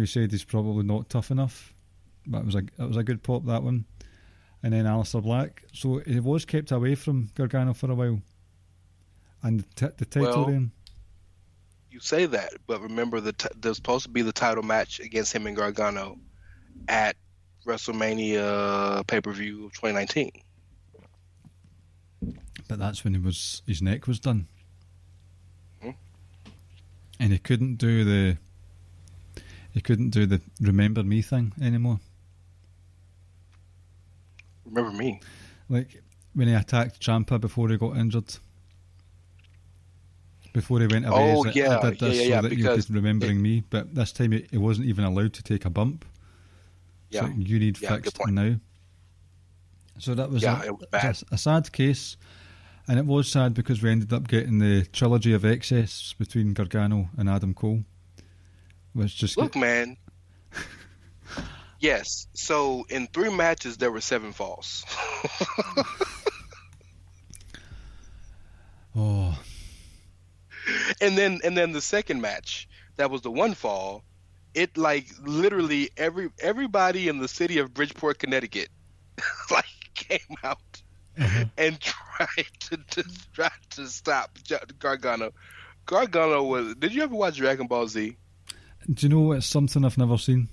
C: said he's probably not tough enough. That was a good pop, that one. And then Aleister Black. So he was kept away from Gargano for a while. And the title reign.
D: You say that, but remember there's supposed to be the title match against him and Gargano at WrestleMania pay-per-view of 2019.
C: But that's when his neck was done.
D: Mm-hmm.
C: And he couldn't do the remember me thing anymore.
D: Remember me?
C: Like when he attacked Ciampa before he got injured. Before he went away, I did this so that you'll be remembering me. But this time he wasn't even allowed to take a bump.
D: Yeah,
C: so you need fixed now. So that was
D: it was bad.
C: A sad case, and it was sad because we ended up getting the trilogy of excess between Gargano and Adam Cole.
D: Man. Yes. So in 3 matches there were 7 falls.
C: Oh.
D: And then the second match, that was the 1 fall. It literally everybody in the city of Bridgeport, Connecticut, came out and tried to stop Gargano. Gargano was. Did you ever watch Dragon Ball Z?
C: Do you know it's something I've never seen?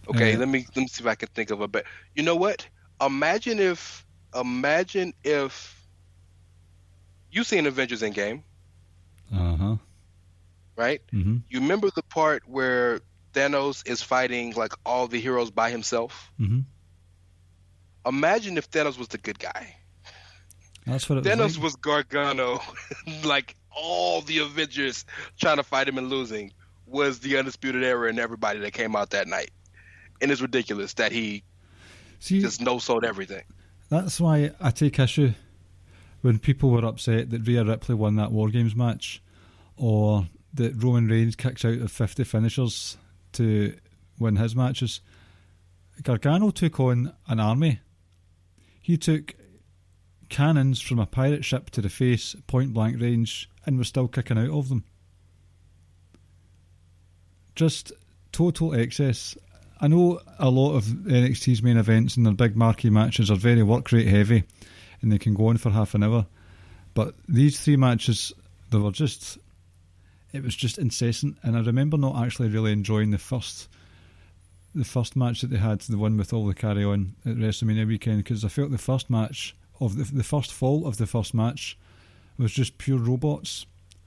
D: Okay, let me see if I can think of a better. You know what? Imagine if you've seen Avengers Endgame. Right?
C: Mm-hmm.
D: You remember the part where Thanos is fighting all the heroes by himself?
C: Mm-hmm.
D: Imagine if Thanos was the good guy.
C: That's what it
D: Thanos
C: was
D: was Gargano. All the Avengers trying to fight him and losing was the Undisputed Era and everybody that came out that night. And it's ridiculous that he just no-sold everything.
C: That's why I take issue when people were upset that Rhea Ripley won that War Games match, or that Roman Reigns kicks out of 50 finishers to win his matches. Gargano took on an army. He took cannons from a pirate ship to the face, point blank range, and was still kicking out of them. Just total excess. I know a lot of NXT's main events and their big marquee matches are very work rate heavy and they can go on for half an hour, but these 3 matches, they were just it was just incessant. And I remember not actually really enjoying the first match that they had, the one with all the carry on at WrestleMania weekend, because I felt the first match of the first fall of the first match was just pure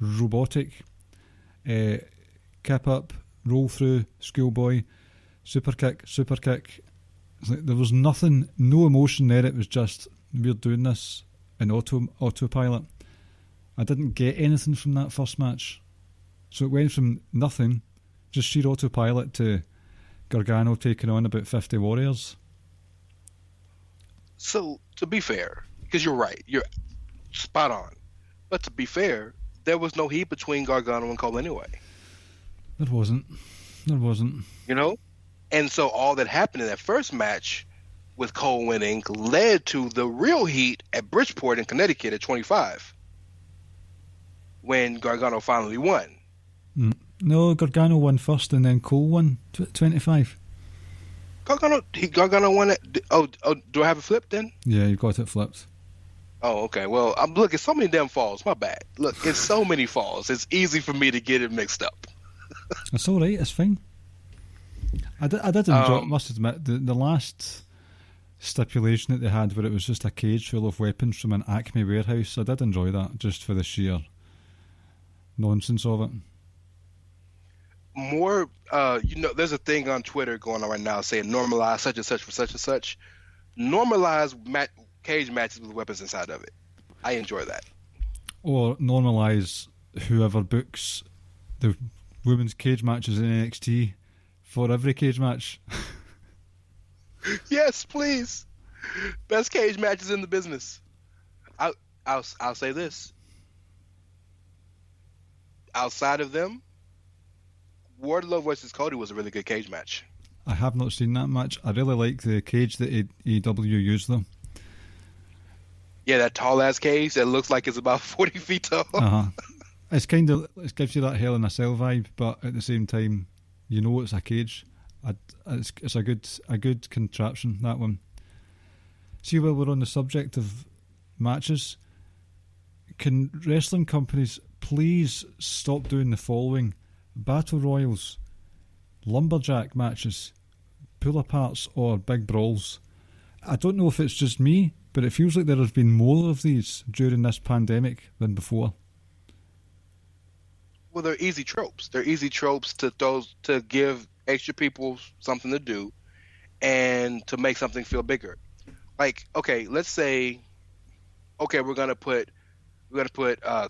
C: robotic. Kip up, roll through, schoolboy, super kick. It's like there was nothing, no emotion there. It was just, we're doing this in autopilot. I didn't get anything from that first match. So it went from nothing, just sheer autopilot, to Gargano taking on about 50 warriors.
D: So, to be fair, because you're right, you're spot on. But to be fair, there was no heat between Gargano and Cole anyway.
C: There wasn't.
D: You know? And so all that happened in that first match with Cole winning led to the real heat at Bridgeport in Connecticut at 25 when Gargano finally won.
C: No, Gargano won first and then Cole won 25.
D: Gargano won it. Oh, do I have it flipped then?
C: Yeah, you got it flipped.
D: Oh, okay. Well, look, it's so many damn falls. My bad. Look, it's so many falls. It's easy for me to get it mixed up.
C: It's all right. It's fine. I did enjoy. Must admit, the last stipulation that they had, where it was just a cage full of weapons from an Acme warehouse. I did enjoy that, just for the sheer nonsense of it.
D: More, there's a thing on Twitter going on right now saying normalize such and such for such and such. Normalize cage matches with weapons inside of it. I enjoy that. Or
C: normalise whoever books the women's cage matches in NXT for every cage match.
D: Yes, please. Best cage matches in the business. I'll say this. Outside of them, Wardlow versus Cody was a really good cage match.
C: I have not seen that match. I really like the cage that AEW used though.
D: Yeah, that tall ass cage that looks like it's about 40 feet tall.
C: It gives you that Hell in a Cell vibe, but at the same time, you know it's a cage. It's a good contraption, that one. See, while we're on the subject of matches, can wrestling companies please stop doing the following: battle royals, lumberjack matches, pull-aparts, or big brawls? I don't know if it's just me, but it feels like there has been more of these during this pandemic than before.
D: Well, they're easy tropes. They're easy tropes to give extra people something to do and to make something feel bigger. Like, okay, let's say, we're gonna put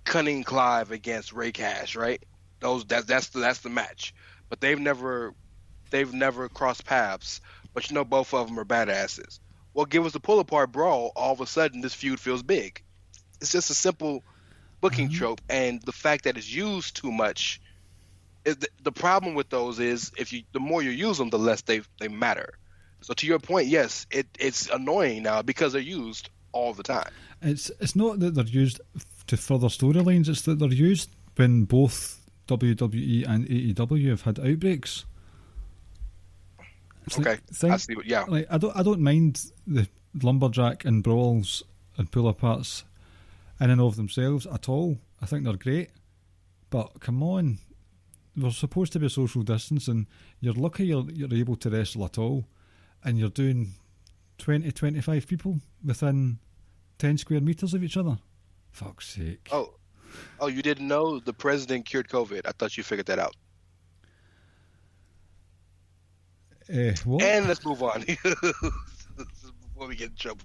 D: Cunning Clive against Ray Cash, right? That's the match. But they've never crossed paths. But both of them are badasses. Well, give us a pull apart brawl. All of a sudden, this feud feels big. It's just a simple booking trope, and the fact that it's used too much. The problem with those is the more you use them, the less they matter. So to your point, yes, it's annoying now because they're used all the time.
C: It's not that they're used to further storylines; it's that they're used when both WWE and AEW have had outbreaks. It's
D: okay, I see. Yeah,
C: like I don't mind the lumberjack and brawls and pull-aparts in and of themselves at all. I think they're great, but come on, we're supposed to be social distancing. You're lucky you're able to wrestle at all, and you're doing 20-25 people within 10 square metres of each other. Fuck's sake.
D: Oh, you didn't know the president cured COVID? I thought you figured that out.
C: What?
D: And let's move on before we get in trouble.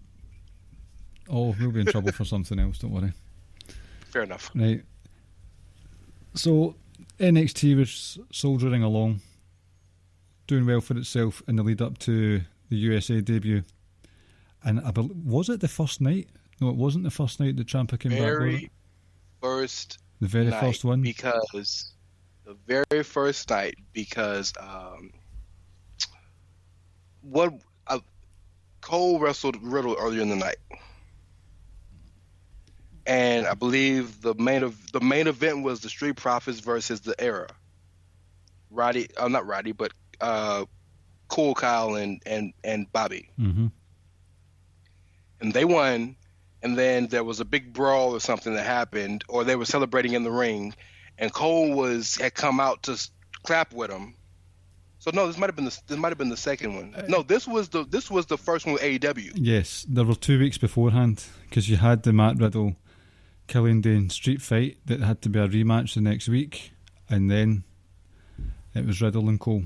C: Oh, we'll be in trouble for something else, don't worry.
D: Fair enough.
C: Right. So, NXT was soldiering along, doing well for itself in the lead up to the USA debut. And was it the first night? No, it wasn't the first night that Ciampa came back, was it? The very first one?
D: Because the very first night, because Cole wrestled Riddle earlier in the night. And I believe the main event was the Street Profits versus the Era. Cool Kyle and Bobby.
C: Mm-hmm.
D: And they won, and then there was a big brawl or something that happened, or they were celebrating in the ring, and Cole had come out to clap with him. So no, this might have been the second one. No, this was the first one with AEW.
C: Yes, there were 2 weeks beforehand because you had the Matt Riddle Killian Dane street fight that had to be a rematch the next week, and then it was Riddle and Cole.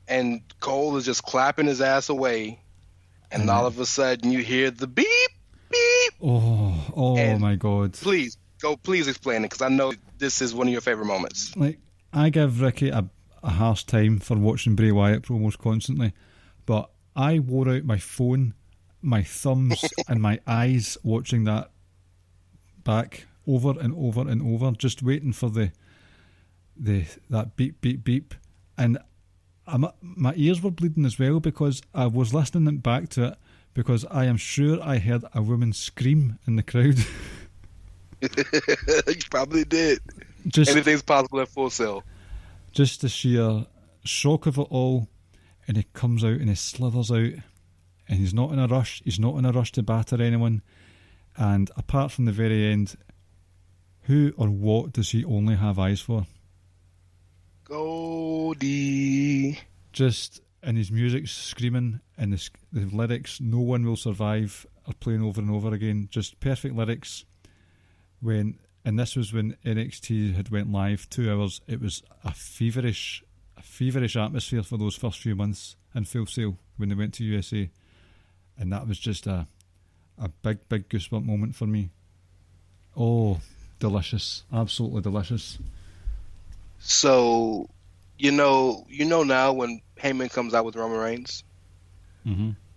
D: And Cole is just clapping his ass away, and all of a sudden you hear the beep, beep.
C: Oh my God!
D: Please explain it, because I know this is one of your favorite moments.
C: Like, I give Ricky a harsh time for watching Bray Wyatt promos constantly, but I wore out my phone, my thumbs, and my eyes watching that back over and over and over, just waiting for that beep beep beep, and my ears were bleeding as well because I was listening back to it because I am sure I heard a woman scream in the crowd.
D: You probably did. Anything's possible at Full Sail.
C: Just the sheer shock of it all, and he comes out and he slithers out, and he's not in a rush. He's not in a rush to batter anyone. And apart from the very end, who or what does he only have eyes for?
D: Goldie.
C: Just, and his music's screaming, and the lyrics, "No one will survive," are playing over and over again. Just perfect lyrics. And this was when NXT had went live 2 hours. It was a feverish atmosphere for those first few months in Full Sail when they went to USA, and that was just a big goosebump moment for me. Oh, delicious, absolutely delicious.
D: So, you know now when Heyman comes out with Roman Reigns,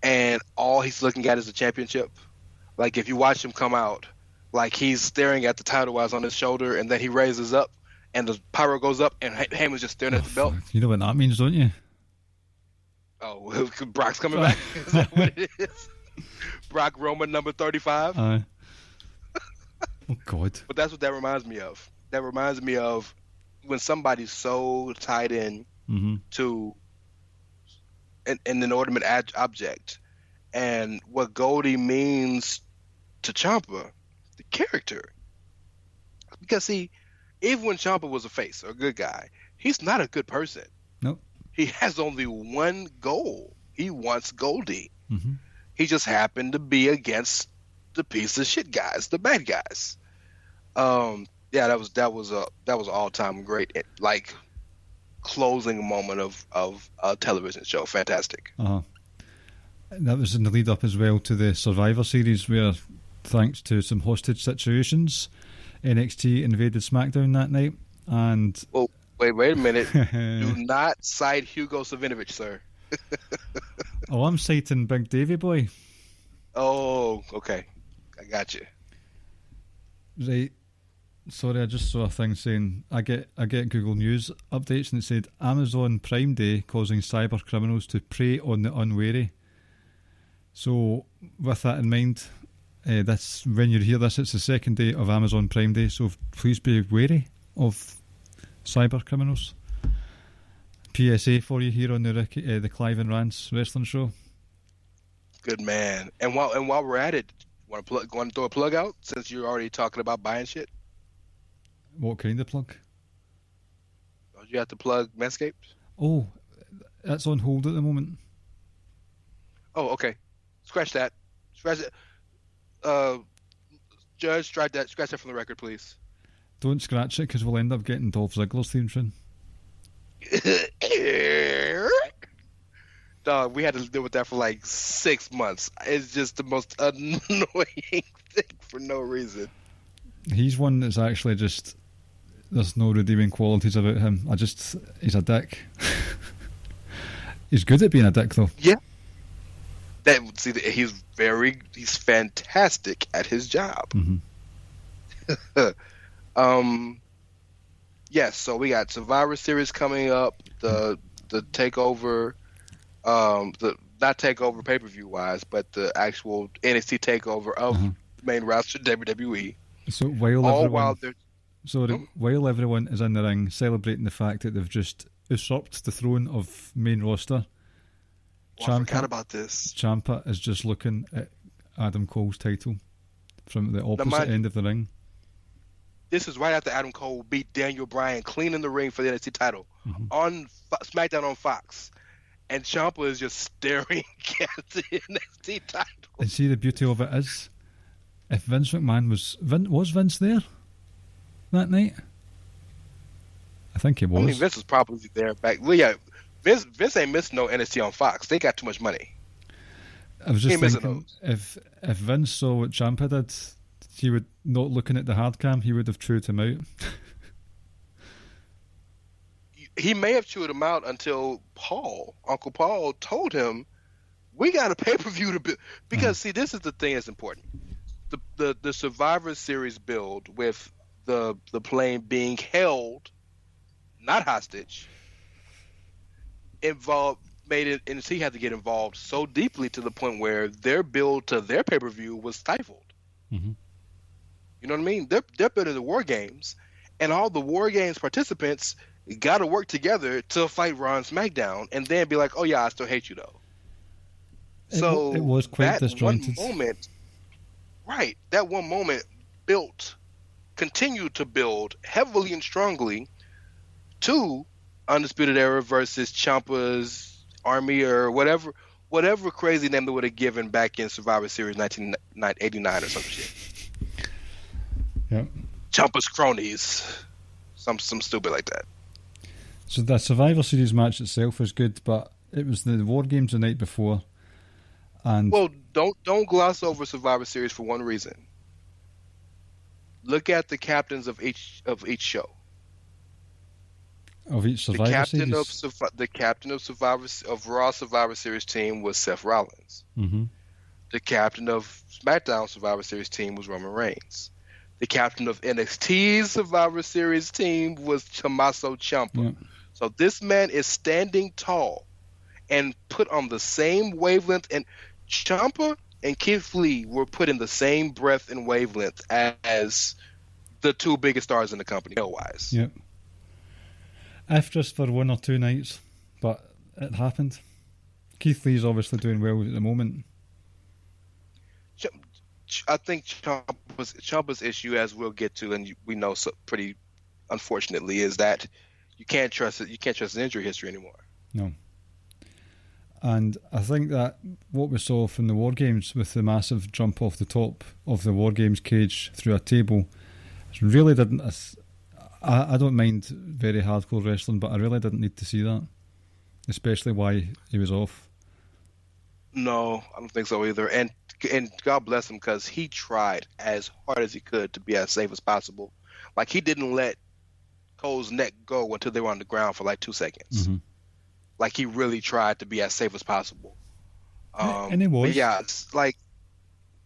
D: and all he's looking at is the championship. Like, if you watch him come out, like, he's staring at the title while it's on his shoulder, and then he raises up, and the pyro goes up, and Heyman's just staring at the belt.
C: You know what that means, don't you?
D: Oh, Brock's coming back. Is that what it is? Brock Roman number 35.
C: Oh God!
D: But that's what that reminds me of. That reminds me of when somebody's so tied in to an inordinate object, and what Goldie means to Ciampa, the character. Because see, even when Ciampa was a face or a good guy, he's not a good person.
C: Nope. He
D: has only one goal. He wants Goldie. He just happened to be against the piece of shit guys, the bad guys. Yeah, that was an all-time great, like, closing moment of a television show. Fantastic.
C: That was in the lead up as well to the Survivor Series, where, thanks to some hostage situations, NXT invaded SmackDown that night. And
D: wait a minute. Do not cite Hugo Savinovich, sir.
C: I'm citing Big Davey Boy.
D: Oh, okay. I got you.
C: Right. Sorry, I just saw a thing saying I get Google News updates, and it said Amazon Prime Day causing cyber criminals to prey on the unwary. So, with that in mind, when you hear this, it's the second day of Amazon Prime Day. So please be wary of cyber criminals. PSA for you here on the Clive and Rance Wrestling Show.
D: Good man. And while we're at it, want to throw a plug out since you're already talking about buying shit?
C: What kind of plug?
D: Don't you have to plug Manscaped?
C: Oh, that's on hold at the moment.
D: Oh, okay. Scratch that. Scratch it. Judge, scratch that from the record, please.
C: Don't scratch it, because we'll end up getting Dolph Ziggler's theme tune.
D: Dog, we had to deal with that for like 6 months. It's just the most annoying thing for no reason.
C: He's one that's actually just, there's no redeeming qualities about him. He's a dick. He's good at being a dick, though.
D: Yeah. He's fantastic at his job. Yes, so we got Survivor Series coming up, the takeover, not takeover pay-per-view wise, but the actual NXT takeover of main roster WWE.
C: So while everyone is in the ring celebrating the fact that they've just usurped the throne of main roster,
D: I forgot about this.
C: Ciampa is just looking at Adam Cole's title from the opposite end of the ring.
D: This is right after Adam Cole beat Daniel Bryan clean in the ring for the NXT title on SmackDown on Fox. And Ciampa is just staring at the NXT title.
C: And see, the beauty of it is, if Vince McMahon was Vince there that night? I think he was.
D: I mean, Vince was probably there back. Well, yeah, Vince ain't missing no NXT on Fox. They got too much money.
C: I was just thinking, if Vince saw what Ciampa did, he would, not looking at the hard cam, he would have chewed him out.
D: He may have chewed him out until Uncle Paul told him, we got a pay-per-view to build. Because, see, this is the thing that's important. The Survivor Series build with the plane being held, not hostage, made it, and he had to get involved so deeply to the point where their build to their pay-per-view was stifled.
C: Mm-hmm.
D: You know what I mean? They're building the War Games, and all the War Games participants got to work together to fight Raw and SmackDown, and then be like, "Oh yeah, I still hate you though."
C: It was quite disjointed.
D: That one moment continued to build heavily and strongly to Undisputed Era versus Ciampa's Army or whatever crazy name they would have given back in Survivor Series 1989 or some shit.
C: Yep.
D: Ciampa's cronies, some stupid like that.
C: So the Survivor Series match itself was good, but it was the War Games the night before. And
D: well, don't gloss over Survivor Series for one reason. Look at the captains of each show.
C: Of each Survivor Series?
D: The captain of Raw Survivor Series team was Seth Rollins.
C: Mm-hmm.
D: The captain of SmackDown Survivor Series team was Roman Reigns. The captain of NXT's Survivor Series team was Tommaso Ciampa. Yeah. So this man is standing tall and put on the same wavelength. And Ciampa and Keith Lee were put in the same breath and wavelength as the two biggest stars in the company, male-wise.
C: Yep. If just for one or two nights, but it happened. Keith Lee's obviously doing well at the moment.
D: I think Ciampa's issue, as we'll get to, and we know pretty unfortunately, is that you can't trust it. You can't trust his injury history anymore.
C: No. And I think that what we saw from the War Games with the massive jump off the top of the War Games cage through a table, really didn't. I don't mind very hardcore wrestling, but I really didn't need to see that, especially why he was off.
D: No, I don't think so either. And God bless him, because he tried as hard as he could to be as safe as possible. Like, he didn't let Cole's neck go until they were on the ground for like 2 seconds.
C: Mm-hmm.
D: Like, he really tried to be as safe as possible.
C: And he was.
D: Yeah, it's like,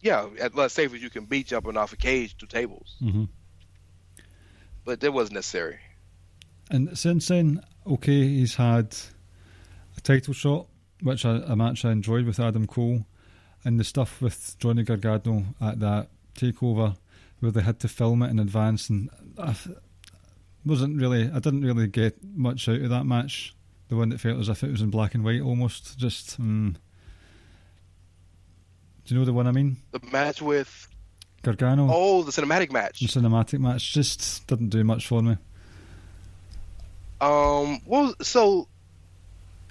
D: as safe as you can be jumping off a cage through tables.
C: Mm-hmm.
D: But it wasn't necessary.
C: And since then, okay, he's had a title shot, which a match I enjoyed with Adam Cole, and the stuff with Johnny Gargano at that takeover where they had to film it in advance, and I didn't really get much out of that match. The one that felt as if it was in black and white almost. Just, do you know the one I mean?
D: The match with
C: Gargano.
D: Oh, the cinematic match.
C: The cinematic match just didn't do much for me.
D: Well, so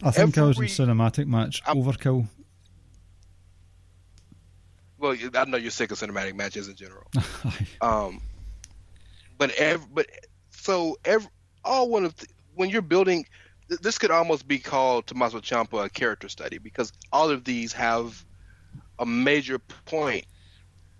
C: I think I was in cinematic match overkill.
D: Well, I know you're sick of cinematic matches in general. When you're building, this could almost be called Tommaso Ciampa a character study, because all of these have a major point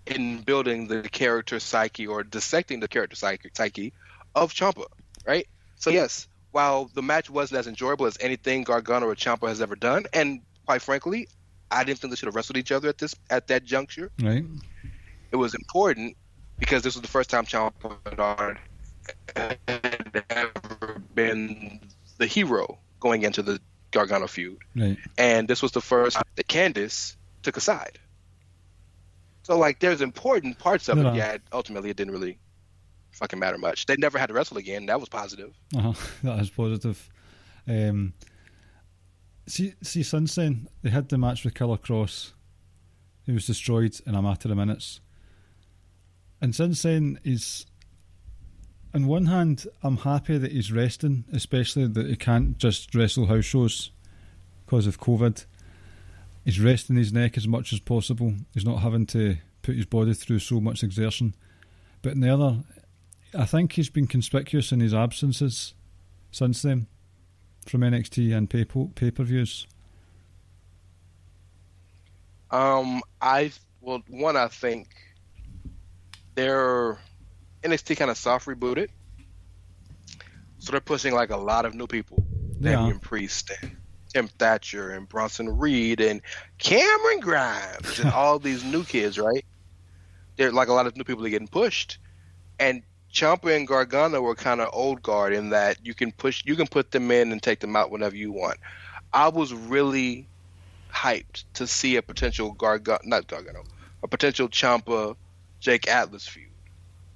D: in building the character psyche or dissecting the character psyche of Ciampa, right? So yes, while the match wasn't as enjoyable as anything Gargano or Ciampa has ever done, and quite frankly, I didn't think they should have wrestled each other at that juncture.
C: Right.
D: It was important because this was the first time Ciampa had ever been the hero going into the Gargano feud.
C: Right.
D: And this was the first time that Candice took a side. So, like, there's important parts of it. Yeah, ultimately it didn't really fucking matter much. They never had to wrestle again. That was positive.
C: That is positive. See, since then, they had the match with Killer Cross. He was destroyed in a matter of minutes. And since then, on one hand, I'm happy that he's resting, especially that he can't just wrestle house shows because of COVID. He's resting his neck as much as possible. He's not having to put his body through so much exertion. But in the other, I think he's been conspicuous in his absences since then from NXT and pay-per-views.
D: I think they're NXT kind of soft rebooted, so they're pushing like a lot of new people, Damian Priest and Tim Thatcher and Bronson Reed and Cameron Grimes and all these new kids, right? They're like a lot of new people are getting pushed, and Ciampa and Gargano were kind of old guard in that you can put them in and take them out whenever you want. I was really hyped to see a potential a potential Ciampa Jake Atlas feud.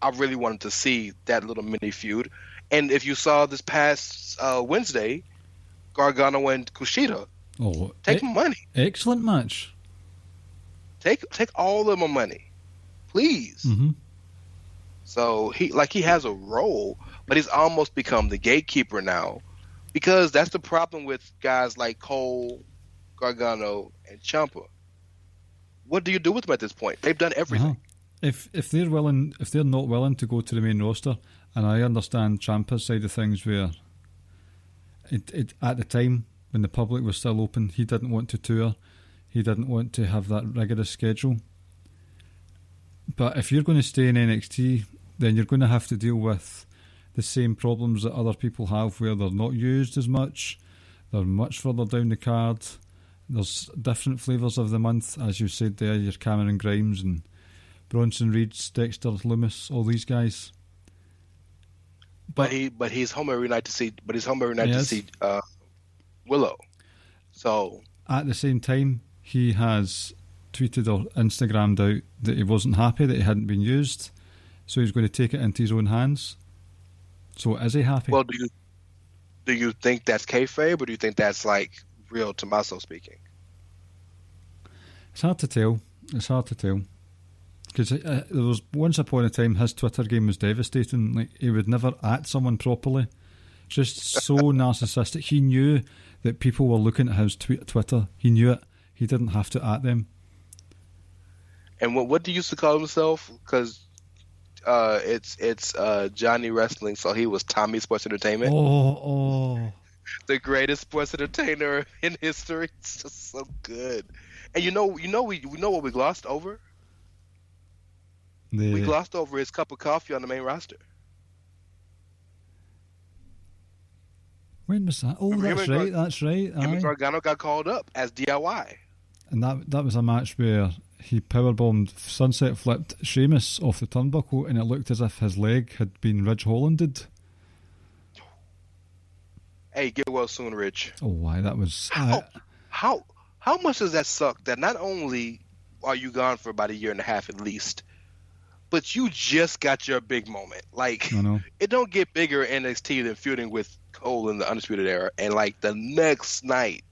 D: I really wanted to see that little mini feud. And if you saw this past Wednesday, Gargano and Kushida, take my money.
C: Excellent match.
D: Take all of my money, please.
C: Mm-hmm.
D: So he has a role, but he's almost become the gatekeeper now, because that's the problem with guys like Cole, Gargano, and Ciampa. What do you do with them at this point? They've done everything.
C: Uh-huh. If they're not willing to go to the main roster, and I understand Ciampa's side of things, where it at the time when the public was still open, he didn't want to tour, he didn't want to have that rigorous schedule. But if you're going to stay in NXT, then you're going to have to deal with the same problems that other people have, where they're not used as much, they're much further down the card, there's different flavours of the month, as you said there, your Cameron Grimes and Bronson Reeds, Dexter Lumis, all these guys.
D: But he's home every night to see. But he's home every night to see Willow. So
C: at the same time, he has tweeted or Instagrammed out that he wasn't happy that he hadn't been used, so he's going to take it into his own hands. So is he happy?
D: Well, do you think that's kayfabe, or do you think that's like real Tommaso speaking?
C: It's hard to tell. Because there was once upon a time his Twitter game was devastating. Like, he would never at someone properly. Just so narcissistic. He knew that people were looking at his Twitter. He knew it. He didn't have to at them.
D: And what do you used to call himself? Because it's Johnny Wrestling, so he was Tommy Sports Entertainment.
C: Oh.
D: The greatest sports entertainer in history. It's just so good. And we know what we glossed over. We glossed over his cup of coffee on the main roster.
C: When was that? Oh, that's right.
D: Him and Gargano got called up as DIY.
C: And that was a match where he powerbombed, sunset flipped Sheamus off the turnbuckle, and it looked as if his leg had been Ridge Hollanded.
D: Hey, get well soon, Ridge.
C: Oh, why? That was...
D: How much does that suck that not only are you gone for about a year and a half at least, but you just got your big moment. Like, it don't get bigger in NXT than feuding with Cole in the Undisputed Era, and like the next night.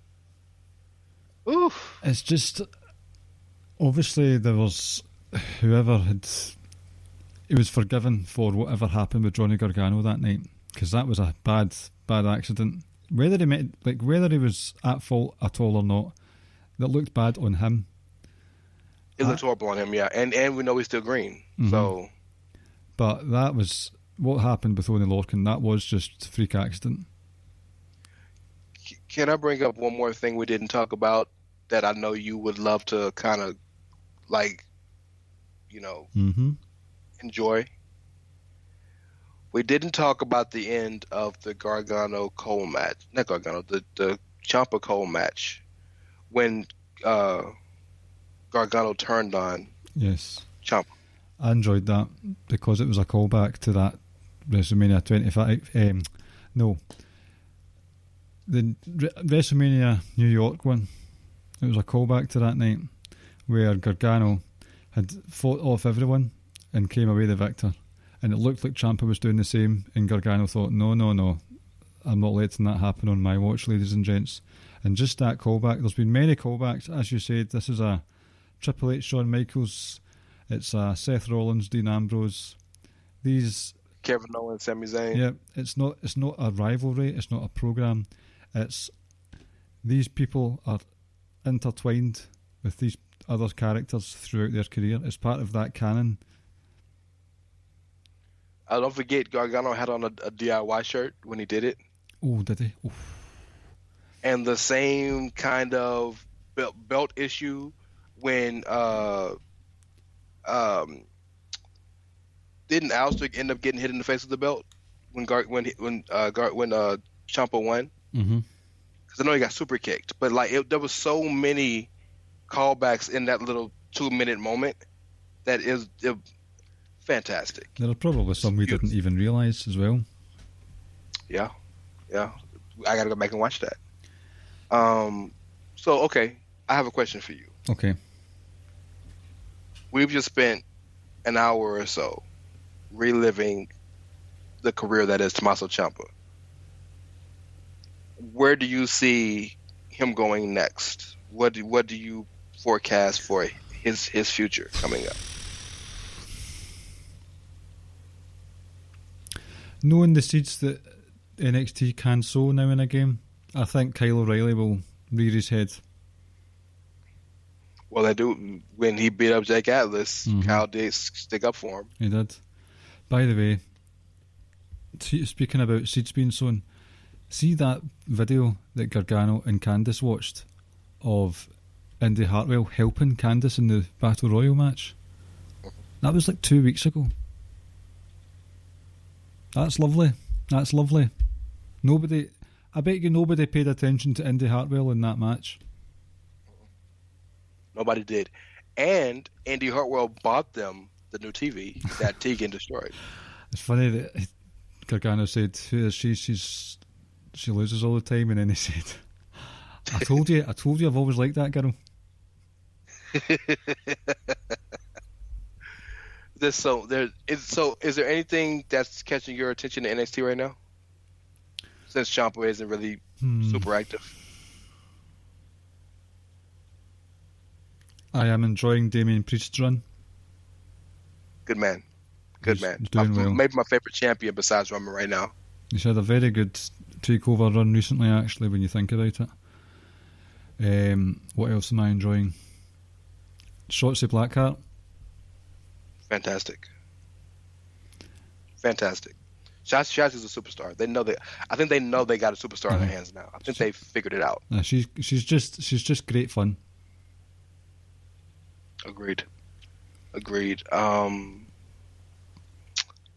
D: Oof.
C: It's just... Obviously, there was... He was forgiven for whatever happened with Johnny Gargano that night, because that was a bad accident. Whether he was at fault at all or not, that looked bad on him.
D: It looked horrible on him, yeah. And we know he's still green.
C: Mm-hmm.
D: So,
C: but that was what happened with Oney Lorcan. That was just a freak accident.
D: Can I bring up one more thing we didn't talk about that I know you would love to kind of enjoy? We didn't talk about the end of the Gargano-Cole match. Not Gargano, the Ciampa-Cole match. When Gargano turned on Ciampa.
C: I enjoyed that because it was a callback to that WrestleMania 25. The WrestleMania New York one. It was a callback to that night where Gargano had fought off everyone and came away the victor. And it looked like Ciampa was doing the same, and Gargano thought, no, I'm not letting that happen on my watch, ladies and gents. And just that callback, there's been many callbacks, as you said. This is a Triple H, Shawn Michaels, it's a Seth Rollins, Dean Ambrose. These
D: Kevin Owens, Sami Zayn.
C: Yeah, it's not a rivalry. It's not a program. It's these people are intertwined with these other characters throughout their career. It's part of that canon.
D: Don't forget, Gargano had on a DIY shirt when he did it.
C: Oh, did he? Oh.
D: And the same kind of belt issue when didn't Aleister end up getting hit in the face with the belt when Ciampa won?
C: Mm-hmm.
D: Because I know he got super kicked, but like there was so many callbacks in that little 2-minute moment that is fantastic.
C: There are probably some we didn't even realise as well.
D: Yeah. I got to go back and watch that. So, okay, I have a question for you.
C: Okay.
D: We've just spent an hour or so reliving the career that is Tommaso Ciampa. Where do you see him going next? What do you forecast for his future coming up?
C: Knowing the seeds that NXT can sow now and again, I think Kyle O'Reilly will rear his head.
D: Well, I do. When he beat up Jake Atlas, Kyle did stick up for him.
C: He did. By the way, speaking about seeds being sown, see that video that Gargano and Candice watched of Indy Hartwell helping Candice in the Battle Royal match? That was like 2 weeks ago. That's lovely. I bet you nobody paid attention to Indy Hartwell in that match.
D: Nobody did. And Indy Hartwell bought them the new TV that Tegan destroyed.
C: It's funny that Gargano said, "Who is she? She loses all the time," and then he said, I told you I've always liked that girl."
D: Is there anything that's catching your attention in NXT right now? Since Ciampa isn't really super active.
C: I am enjoying Damian Priest's run.
D: Good man.
C: He's doing well.
D: Maybe my favorite champion besides Roman right now.
C: He's had a very good takeover run recently, actually, when you think about it. What else am I enjoying? Shotzi Blackheart.
D: Fantastic. Shotzi's a superstar. I think they know they got a superstar in their hands now. I think they've figured it out.
C: She's just great fun.
D: Agreed.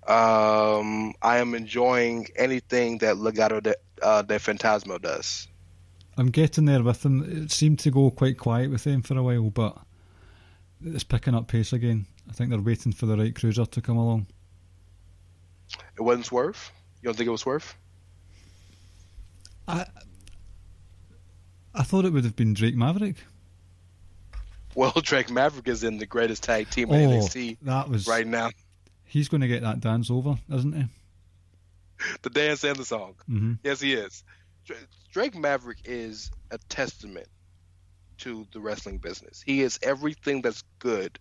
D: I am enjoying anything that Legado de Fantasma does.
C: I'm getting there with them. It seemed to go quite quiet with them for a while, but it's picking up pace again. I think they're waiting for the right cruiser to come along.
D: It wasn't Swerve? You don't think it was Swerve?
C: I thought it would have been Drake Maverick.
D: Well, Drake Maverick is in the greatest tag team in NXT right now.
C: He's going to get that dance over, isn't he?
D: The dance and the song.
C: Mm-hmm.
D: Yes, he is. Drake Maverick is a testament to the wrestling business. He is everything that's good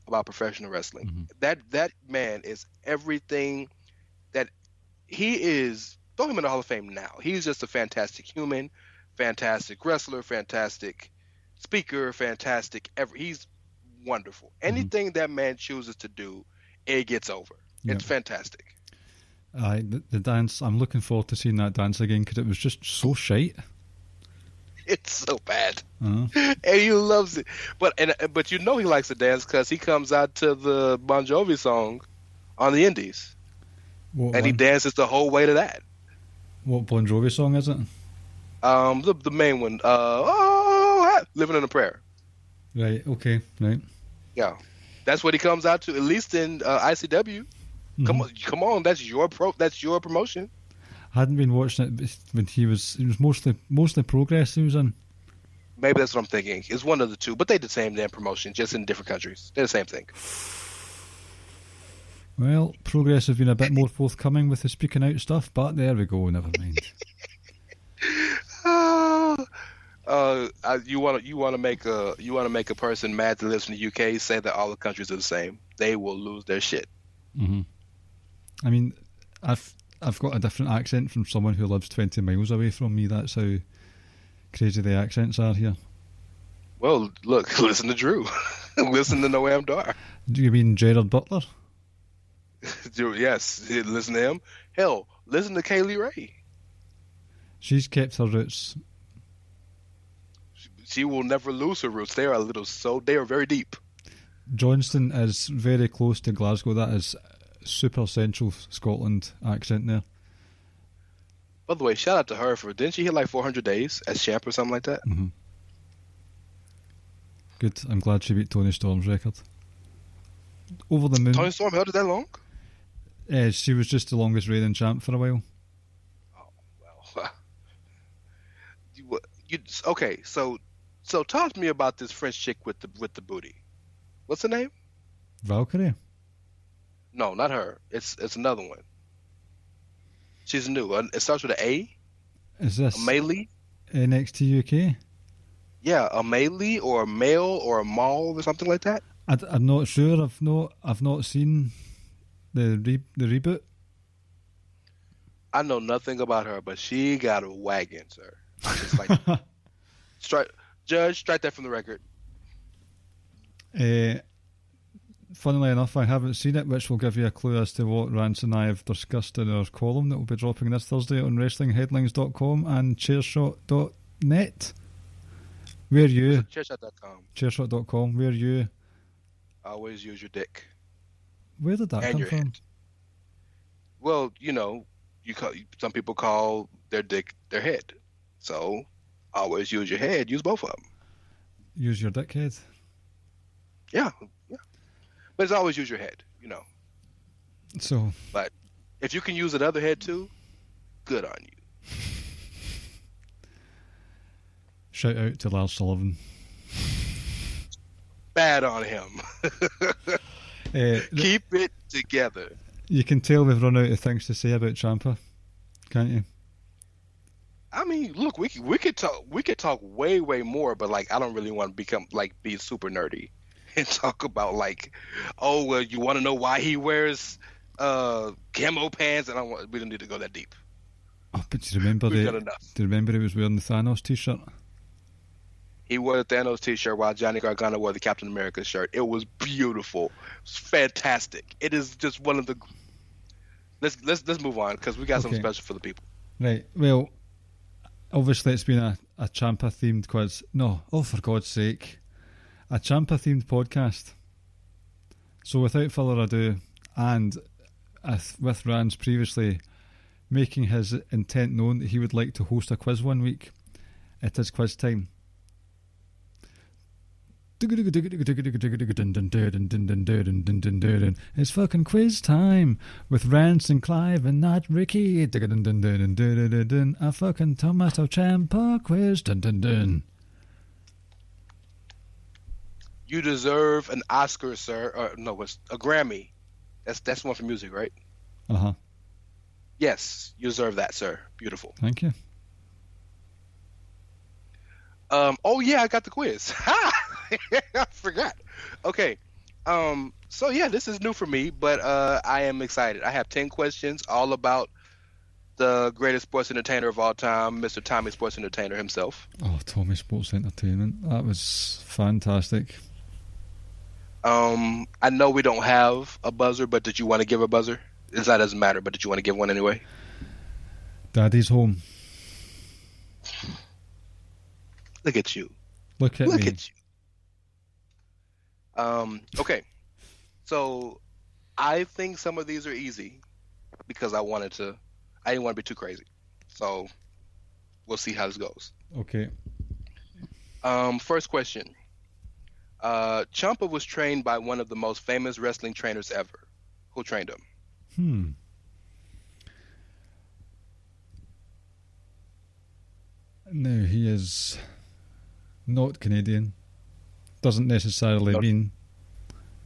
D: about professional wrestling. Mm-hmm. That man is everything that he is. Throw him in the Hall of Fame now. He's just a fantastic human, fantastic wrestler, fantastic speaker, fantastic. He's wonderful. Mm-hmm. Anything that man chooses to do, it gets over. Yep. It's fantastic.
C: The dance, I'm looking forward to seeing that dance again because it was just so shite.
D: It's so bad. And he loves it. But you know he likes to dance because he comes out to the Bon Jovi song on the Indies. He dances the whole way to that.
C: What Bon Jovi song is it?
D: The main one. Living in a Prayer.
C: Right, okay, right.
D: Yeah. That's what he comes out to, at least in ICW. Mm-hmm. Come on, that's your promotion.
C: I hadn't been watching it when it was mostly Progress he was in.
D: Maybe that's what I'm thinking. It's one of the two, but they're the same damn promotion, just in different countries. They're the same thing.
C: Well, Progress have been a bit more forthcoming with the speaking out stuff, but there we go. Never mind.
D: You want to make a person mad that lives in the UK say that all the countries are the same. They will lose their shit.
C: Mm-hmm. I mean, I've got a different accent from someone who lives 20 miles away from me. That's how crazy the accents are here.
D: Well, look, listen to Drew. Listen to Noam Dar.
C: Do you mean Gerard Butler?
D: Yes, listen to him. Hell, listen to Kaylee Ray.
C: She's kept her roots.
D: She will never lose her roots. They are very deep.
C: Johnston is very close to Glasgow. That is super central Scotland accent there.
D: By the way, shout out to her didn't she hit like 400 days as champ or something like that?
C: Mm-hmm. Good. I'm glad she beat Tony Storm's record. Over the moon.
D: Tony Storm held it that long?
C: She was just the longest reigning champ for a while.
D: Oh, well. Okay, so talk to me about this French chick with the booty. What's her name?
C: Valkyrie?
D: No, not her. It's another one. She's new. It starts with an A.
C: Is this
D: Amelie?
C: NXT UK?
D: Yeah, Amelie or a male or a mall or something like that.
C: I'm not sure. I've not seen the reboot.
D: I know nothing about her, but she got a wagon, sir. It's like strike that from the record.
C: Funnily enough, I haven't seen it, which will give you a clue as to what Rance and I have discussed in our column that will be dropping this Thursday on WrestlingHeadlines.com and Chairshot.net. Where you?
D: Chairshot.com.
C: Chairshot.com. Where you?
D: Always use your dick.
C: Where did that come from?
D: Head. Well, some people call their dick their head. So, always use your head. Use both of them.
C: Use your dickhead.
D: Yeah. But it's always use your head,
C: So.
D: But if you can use another head too, good on you.
C: Shout out to Lars Sullivan.
D: Bad on him. Keep it together.
C: You can tell we've run out of things to say about Ciampa, can't you?
D: I mean, look, we could talk way more, but I don't really want to be super nerdy and talk about you want to know why he wears camo pants, and we don't need to go that deep.
C: Oh, but do you remember
D: We've done enough.
C: Do you remember he was wearing the Thanos t-shirt?
D: He wore the Thanos t-shirt while Johnny Gargano wore the Captain America shirt. It was beautiful. It was fantastic. It is just one of the. Let's move on because we got something special for the people.
C: Right. Well, obviously it's been a Ciampa themed quiz. No, for God's sake, a Ciampa themed podcast. So without further ado, and with Rance previously making his intent known that he would like to host a quiz one week, it is quiz time. It's fucking quiz time with Rance and Clive and not Ricky. A fucking Tommaso Ciampa quiz.
D: You deserve an Oscar, sir. Or, no, it's a Grammy. That's one for music, right?
C: Uh-huh.
D: Yes, you deserve that, sir. Beautiful.
C: Thank you.
D: Oh yeah, I got the quiz. Ha! I forgot. Okay. So yeah, this is new for me, but I am excited. I have 10 questions all about the greatest sports entertainer of all time, Mr. Tommy Sports Entertainer himself.
C: Oh, Tommy Sports Entertainment. That was fantastic.
D: I know we don't have a buzzer, but did you want to give a buzzer? That doesn't matter, but did you want to give one anyway?
C: Daddy's home.
D: Look at you.
C: Look at me.
D: Okay. So I think some of these are easy because I didn't want to be too crazy. So we'll see how this goes.
C: Okay.
D: First question. Ciampa was trained by one of the most famous wrestling trainers ever. Who trained him?
C: No, he is not Canadian. Doesn't necessarily mean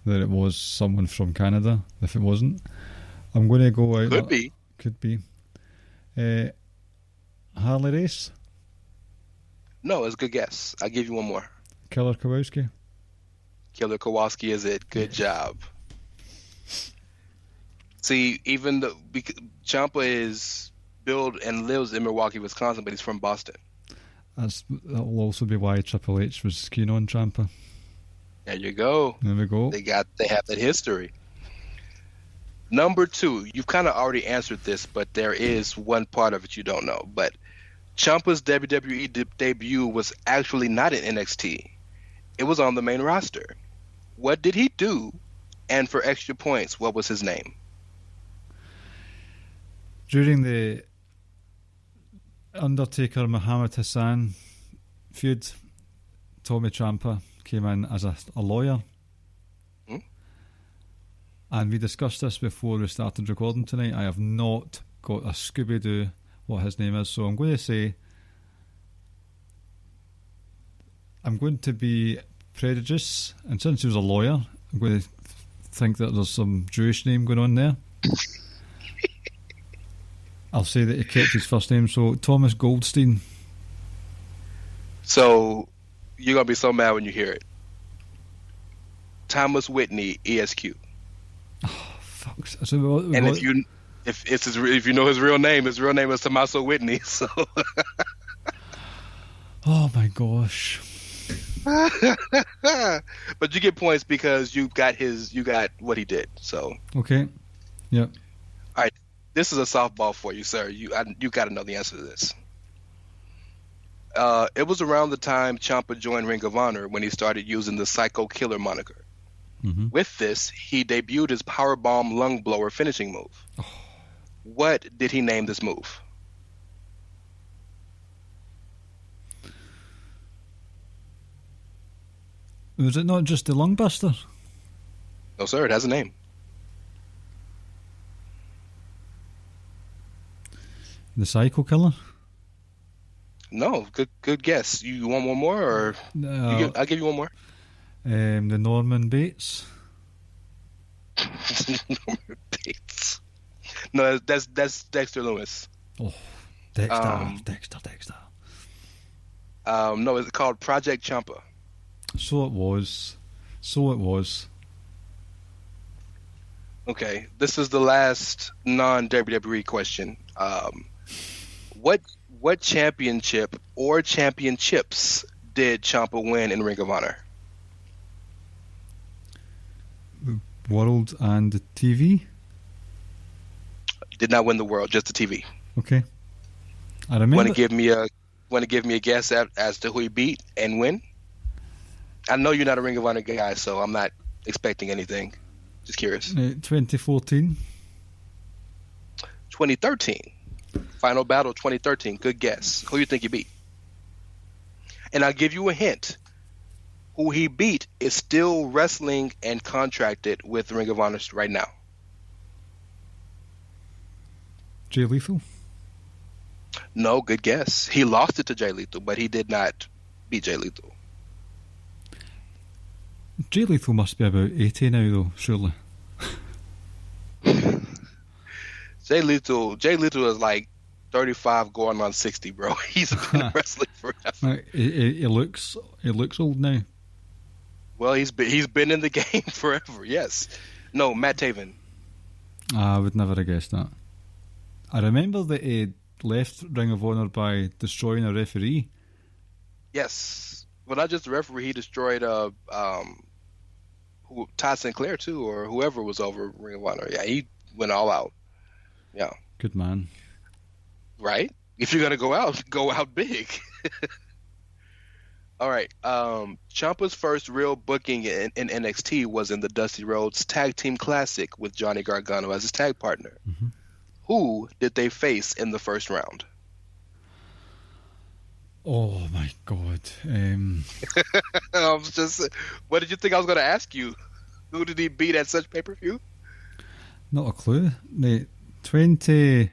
C: that it was someone from Canada, if it wasn't. I'm going to go out... Could be. Harley Race?
D: No, it's a good guess. I'll give you one more.
C: Killer Kowalski?
D: Killer Kowalski is it. Good job. See, even though Ciampa is built and lives in Milwaukee, Wisconsin, but he's from Boston.
C: That'll also be why Triple H was keen on Ciampa.
D: There you go.
C: There we go.
D: They have that history. Number 2, you've kind of already answered this, but there is one part of it you don't know. But Ciampa's WWE debut was actually not in NXT. It was on the main roster. What did he do? And for extra points, what was his name?
C: During the Undertaker Muhammad Hassan feud, Tommy Ciampa came in as a lawyer. And we discussed this before we started recording tonight. I have not got a Scooby-Doo what his name is, so I'm going to say I'm going to be prejudiced, and since he was a lawyer, I'm going to think that there's some Jewish name going on there. I'll say that he kept his first name, so Thomas Goldstein.
D: So you're going to be so mad when you hear it. Thomas Whitney, ESQ.
C: Oh, fuck. So
D: and if you know his real name is Tommaso Whitney. So.
C: Oh my gosh.
D: But you get points because you got what he did. So.
C: Okay. Yep.
D: All right. This is a softball for you, sir. You got to know the answer to this. It was around the time Ciampa joined Ring of Honor when he started using the Psycho Killer moniker. Mm-hmm. With this, he debuted his Powerbomb Lung Blower finishing move. Oh. What did he name this move?
C: Was it not just the Lung Buster?
D: No, sir. It has a name.
C: The Psycho Killer?
D: No. Good guess. You want one more, or I'll give you one more.
C: The Norman Bates.
D: Norman Bates. No, that's Dexter Loomis.
C: Oh, Dexter.
D: No, it's called Project Ciampa.
C: So it was.
D: Okay, this is the last non-WWE question. What championship or championships did Ciampa win in Ring of Honor?
C: World and the TV?
D: Did not win the world, just the TV.
C: Okay. I remember.
D: Want to give me a guess as to who he beat and when? I know you're not a Ring of Honor guy, so I'm not expecting anything. Just curious.
C: 2014.
D: 2013. Final Battle 2013. Good guess. Who you think he beat? And I'll give you a hint. Who he beat is still wrestling and contracted with Ring of Honor right now.
C: Jay Lethal?
D: No, good guess. He lost it to Jay Lethal, but he did not beat Jay Lethal.
C: Jay Lethal must be about 80 now, though, surely.
D: Jay Lethal is like 35 going on 60, bro. He's been wrestling forever.
C: He looks old now.
D: Well, he's been in the game forever. Yes. No, Matt Taven.
C: I would never have guessed that. I remember that he left Ring of Honor by destroying a referee.
D: Yes. Well, not just the referee. He destroyed Todd Sinclair too, or whoever was over Ring of Honor. Yeah, he went all out. Yeah.
C: Good man.
D: Right? If you're gonna go out big. All right. Ciampa's first real booking in NXT was in the Dusty Rhodes Tag Team Classic with Johnny Gargano as his tag partner. Mm-hmm. Who did they face in the first round?
C: Oh my God!
D: What did you think I was going to ask you? Who did he beat at such pay-per-view?
C: Not a clue. Right, 20.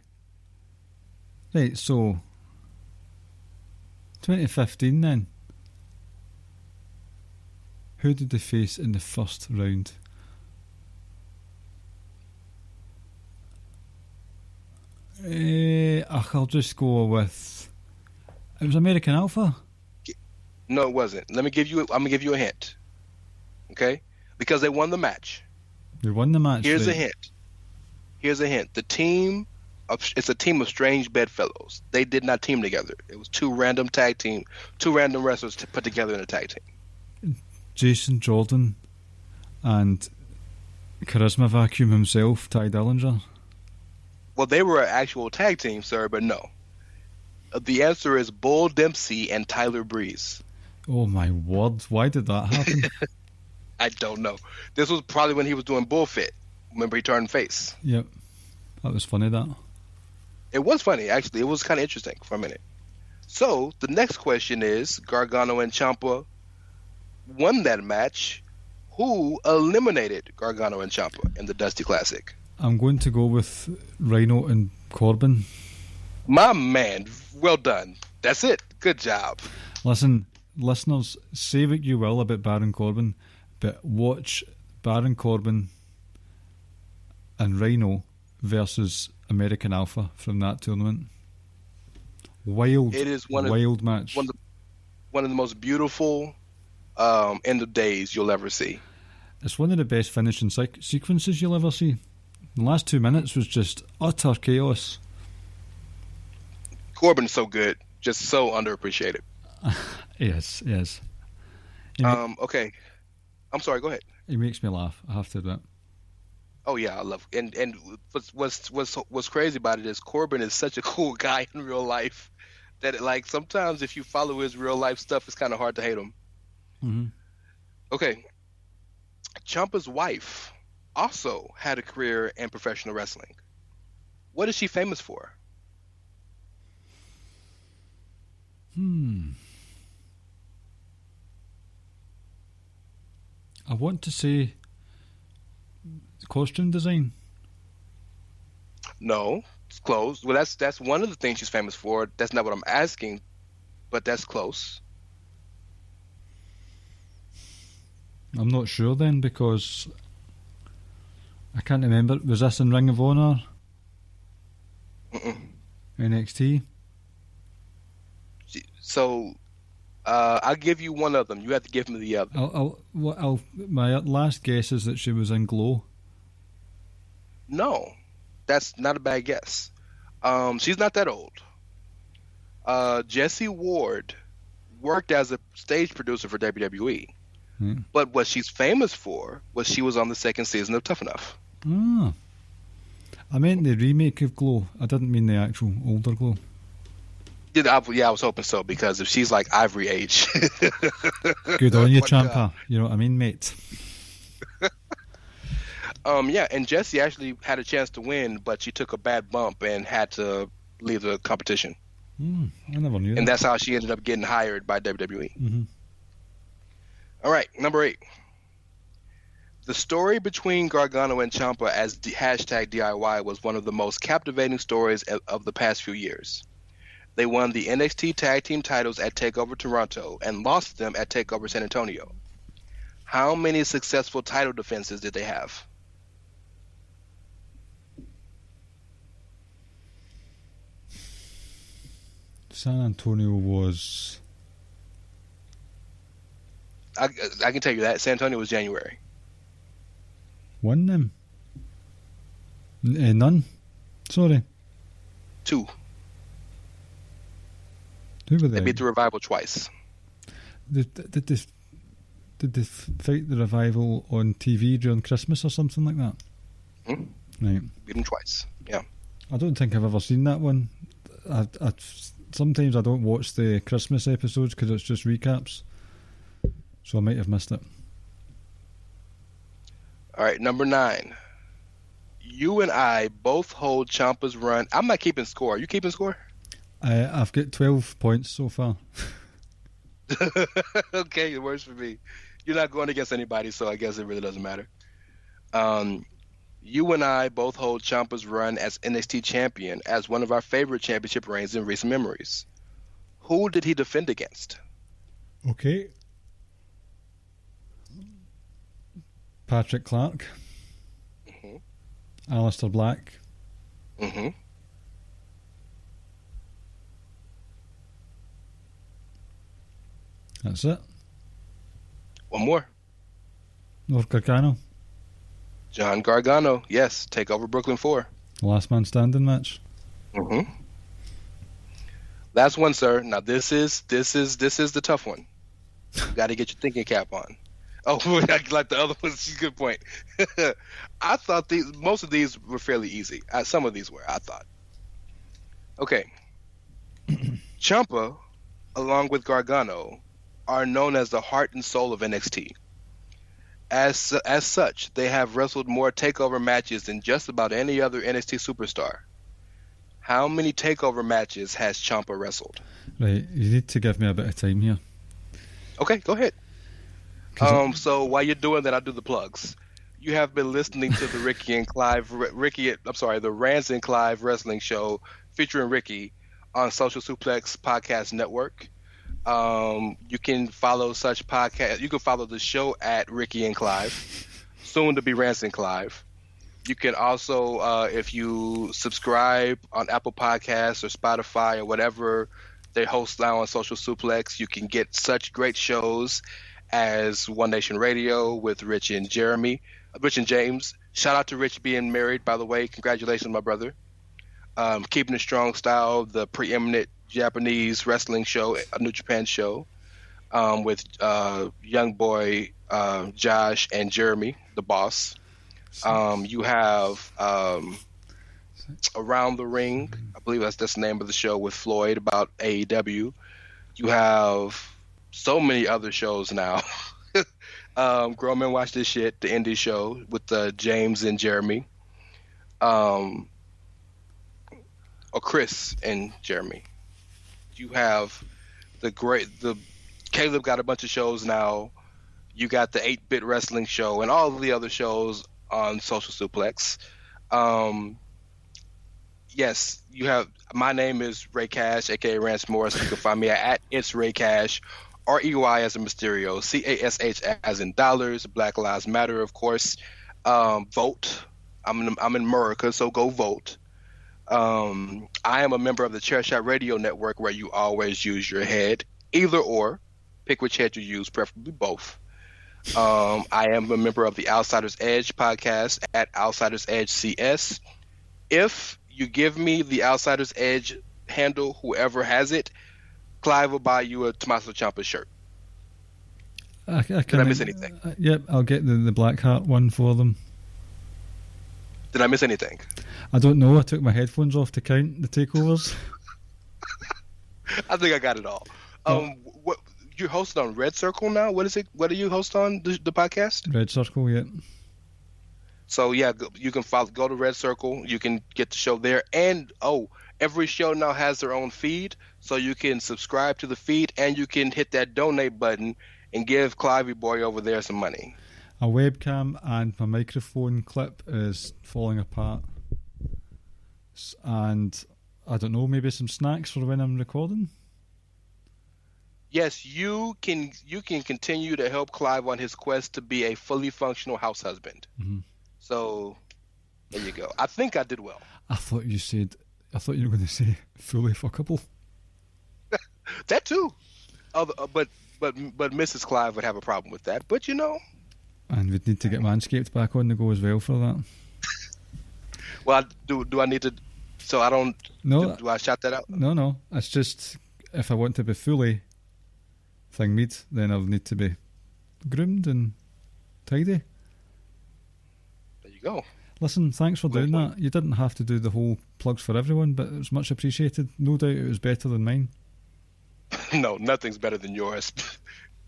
C: Right, so 2015 then. Who did they face in the first round? I'll just go with. It was American Alpha.
D: No, it wasn't. I'm gonna give you a hint. Okay, because they won the match.
C: They won the match.
D: Here's a hint. Here's a hint. It's a team of strange bedfellows. They did not team together. It was two random wrestlers put together in a tag team.
C: Jason Jordan and Charisma Vacuum himself, Ty Dillinger.
D: Well, they were an actual tag team, sir, but no. The answer is Bull Dempsey and Tyler Breeze.
C: Oh my word! Why did that happen?
D: I don't know. This was probably when he was doing Bullfit. Remember, he turned face.
C: Yep, that was funny. That
D: it was funny, actually. It was kind of interesting for a minute. So the next question is: Gargano and Ciampa won that match. Who eliminated Gargano and Ciampa in the Dusty Classic?
C: I'm going to go with Rhino and Corbin.
D: My man, well done. That's it. Good job.
C: Listen, listeners, say what you will about Baron Corbin, but watch Baron Corbin and Rhino versus American Alpha from that tournament. Wild,
D: it is
C: wild match.
D: One of the most beautiful end of days you'll ever see.
C: It's one of the best finishing sequences you'll ever see. The last 2 minutes was just utter chaos.
D: Corbin's so good, just so underappreciated.
C: Yes.
D: Okay. I'm sorry, go ahead.
C: He makes me laugh, I have to admit.
D: Oh yeah, I love it. And what's crazy about it is Corbin is such a cool guy in real life that sometimes if you follow his real life stuff, it's kind of hard to hate him.
C: Mm-hmm.
D: Okay. Ciampa's wife also had a career in professional wrestling. What is she famous for?
C: I want to say costume design.
D: No, it's close. Well, that's one of the things she's famous for. That's not what I'm asking, but that's close.
C: I'm not sure then, because I can't remember. Was this in Ring of Honor? NXT?
D: So, I'll give you one of them. You have to give me the other.
C: My last guess is that she was in Glow.
D: No, that's not a bad guess. She's not that old. Jessie Ward worked as a stage producer for WWE. But what she's famous for was she was on the second season of Tough Enough.
C: Ah. I meant the remake of Glow. I didn't mean the actual older Glow.
D: Yeah, I was hoping so, because if she's like Ivory age.
C: Good on you, Ciampa. You know what I mean, mate?
D: Yeah, and Jessie actually had a chance to win, but she took a bad bump and had to leave the competition.
C: I never knew that.
D: And that's how she ended up getting hired by WWE.
C: Mm-hmm.
D: All right, number 8. The story between Gargano and Ciampa as #DIY was one of the most captivating stories of the past few years. They won the NXT Tag Team titles at TakeOver Toronto and lost them at TakeOver San Antonio. How many successful title defenses did they have?
C: San Antonio was...
D: I can tell you that. San Antonio was January.
C: Won them? None? Sorry.
D: 2.
C: Who were they?
D: They beat the Revival twice.
C: Did they fight the Revival on TV during Christmas or something like that? Right.
D: Beat them twice. Yeah.
C: I don't think I've ever seen that one. Sometimes I don't watch the Christmas episodes because it's just recaps. So I might have missed it.
D: All right, number 9. You and I both hold Ciampa's run. I'm not keeping score. Are you keeping score?
C: I've got 12 points so far.
D: Okay, it works for me. You're not going against anybody, so I guess it really doesn't matter. You and I both hold Ciampa's run as NXT champion as one of our favorite championship reigns in recent memories. Who did he defend against?
C: Okay. Patrick Clark. Alistair Black. That's it.
D: One more.
C: North Gargano.
D: John Gargano. Yes, take over Brooklyn 4.
C: The last man standing match.
D: Mm-hmm. Last one, sir. Now this is the tough one. You got to get your thinking cap on. Oh, like the other ones. Good point. I thought most of these were fairly easy. Some of these were, I thought. Okay. Ciampa, along with Gargano, are known as the heart and soul of NXT. As such, they have wrestled more takeover matches than just about any other NXT superstar. How many takeover matches has Ciampa wrestled?
C: Right, you need to give me a bit of time here.
D: Okay, go ahead. So while you're doing that, I'll do the plugs. You have been listening to the the Rance and Clive Wrestling Show featuring Ricky on Social Suplex Podcast Network. You can follow such podcast. You can follow the show at Ricky and Clive, soon to be Rance and Clive. You can also, if you subscribe on Apple Podcasts or Spotify or whatever they host now on Social Suplex, you can get such great shows as One Nation Radio with Rich and James. Shout out to Rich being married, by the way. Congratulations, my brother. Keeping It Strong Style, the preeminent Japanese wrestling show, a New Japan show, with young boy Josh and Jeremy, the boss. You have Around the Ring, I believe that's the name of the show, with Floyd about AEW. You have so many other shows now. Grown Men Watch This Shit, the indie show with James and Jeremy. Or Chris and Jeremy. You have Caleb got a bunch of shows now. You got the 8-Bit Wrestling Show and all of the other shows on Social Suplex. Yes, you have. My name is Ray Cash, aka Rance Morris. You can find me at It's Ray Cash, REY as in Mysterio, CASH as in dollars. Black Lives Matter, of course. Vote. I'm in America, so go vote. I am a member of the Chairshot Radio Network, where you always use your head, either or. Pick which head you use, preferably both. I am a member of the Outsiders Edge podcast at Outsiders Edge CS. If you give me the Outsiders Edge handle, whoever has it, Clive will buy you a Tommaso Ciampa shirt. Did I miss anything?
C: Yep, I'll get the Black Heart one for them.
D: Did I miss anything?
C: I don't know. I took my headphones off to count the takeovers.
D: I think I got it all. What you're hosting on Red Circle now? What is it? What do you host on the podcast?
C: Red Circle, yeah.
D: So yeah, you can go to Red Circle. You can get the show there, and every show now has their own feed, so you can subscribe to the feed, and you can hit that donate button and give Clivey boy over there some money.
C: A webcam and my microphone clip is falling apart, and I don't know, maybe some snacks for when I'm recording.
D: Yes, you can continue to help Clive on his quest to be a fully functional house husband. Mm-hmm. So there you go. I think I did well.
C: I thought you were going to say fully fuckable.
D: That too. But Mrs. Clive would have a problem with that. But
C: and we'd need to get Manscaped back on the go as well for that.
D: Well, do I need to? So I don't.
C: No.
D: Do I shout that out?
C: No. It's just if I want to be fully thing-mead, then I'll need to be groomed and tidy.
D: There you go.
C: Listen, thanks for doing that. You didn't have to do the whole plugs for everyone, but it was much appreciated. No doubt it was better than mine.
D: No, nothing's better than yours.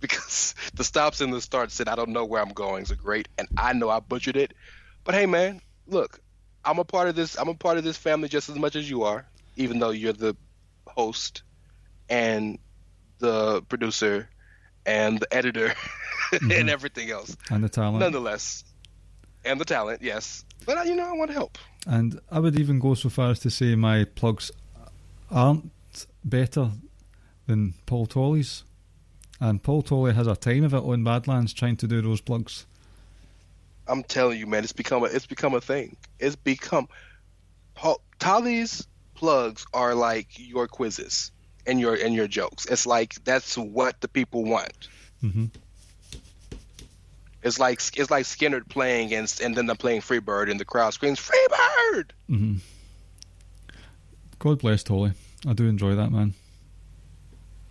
D: Because the stops and the starts and I don't know where I'm going are great, and I know I butchered it. But hey, man, look, I'm a part of this family just as much as you are, even though you're the host and the producer and the editor and everything else.
C: And the talent.
D: Nonetheless. And the talent, yes. But, I want to help.
C: And I would even go so far as to say my plugs aren't better than Paul Tolley's. And Paul Tolley has a time of it on Badlands trying to do those plugs.
D: I'm telling you, man, it's become a thing. It's become... Tolley's plugs are like your quizzes and your jokes. It's like that's what the people want. Mm-hmm. It's like Skinner playing and then they're playing Freebird and the crowd screams Freebird.
C: Mm-hmm. God bless Tully. I do enjoy that, man.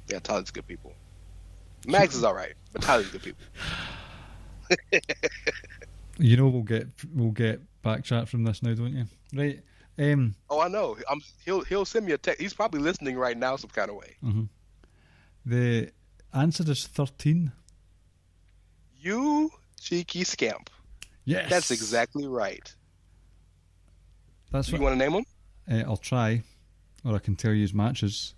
D: Yeah, Tully's good people. Max is all right, but Tully's good people.
C: You know we'll get back chat from this now, don't you? Right.
D: Oh, I know. He'll send me a text. He's probably listening right now some kind of way.
C: Mm-hmm. The answer is 13.
D: You cheeky scamp.
C: Yes.
D: That's exactly right.
C: That's
D: you want to name them?
C: I'll try, or I can tell you his matches.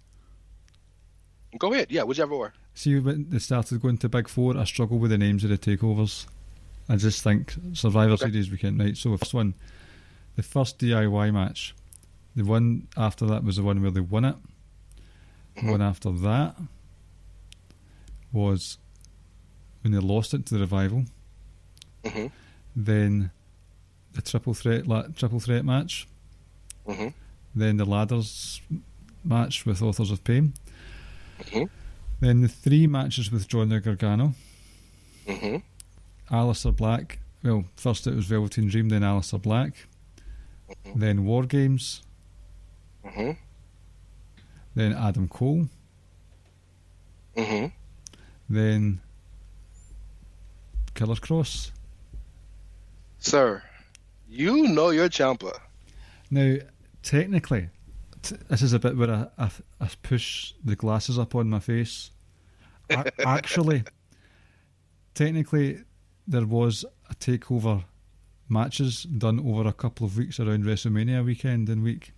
D: Go ahead. Yeah, whichever or.
C: See, when they started going to Big Four, I struggle with the names of the takeovers. I just think Survivor Series weekend, right? So this one, the first DIY match, the one after that was the one where they won it. The one after that was when they lost it to the Revival.
D: Mm-hmm.
C: Then the triple threat match.
D: Mm-hmm.
C: Then the ladders match with Authors of Pain.
D: Mm-hmm.
C: Then the 3 matches with Johnny Gargano.
D: Mm-hmm.
C: Aleister Black. Well, first it was Velveteen Dream, then Aleister Black. Mm-hmm. Then War Games.
D: Mm-hmm.
C: Then Adam Cole.
D: Mm-hmm.
C: Then Killer Cross.
D: Sir, you know your Ciampa.
C: Now, technically, this is a bit where I push the glasses up on my face. Actually, technically, there was a takeover matches done over a couple of weeks around WrestleMania weekend and week.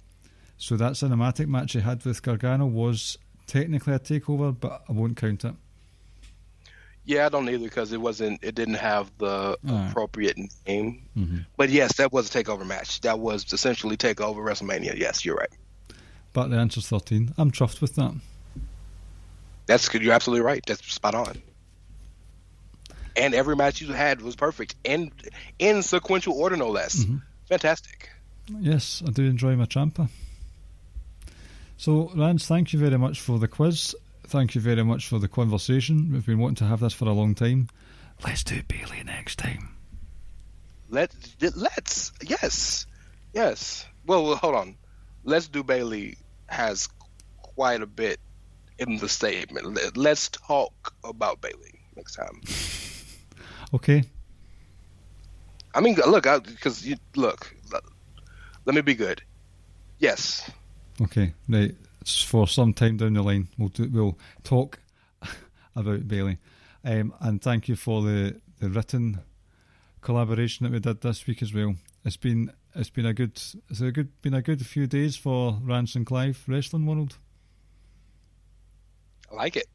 C: So that cinematic match he had with Gargano was technically a takeover, but I won't count it.
D: Yeah, I don't either because it didn't have the appropriate name.
C: Mm-hmm.
D: But yes, that was a takeover match. That was essentially takeover WrestleMania. Yes, you're right.
C: But the answer's 13. I'm chuffed with that.
D: That's good. You're absolutely right. That's spot on. And every match you had was perfect, and in sequential order, no less.
C: Mm-hmm.
D: Fantastic.
C: Yes, I do enjoy my Ciampa. So, Rance, thank you very much for the quiz. Thank you very much for the conversation. We've been wanting to have this for a long time. Let's do Bailey next time.
D: Let's. Yes. Well, hold on. Let's do Bailey has quite a bit in the statement. Let's talk about Bailey next time.
C: Okay.
D: I mean, look, let me be good. Yes.
C: Okay, right. It's for some time down the line. We'll talk about Bailey. And thank you for the written collaboration that we did this week as well. It's been a good few days for Rance and Clive Wrestling World.
D: I like it.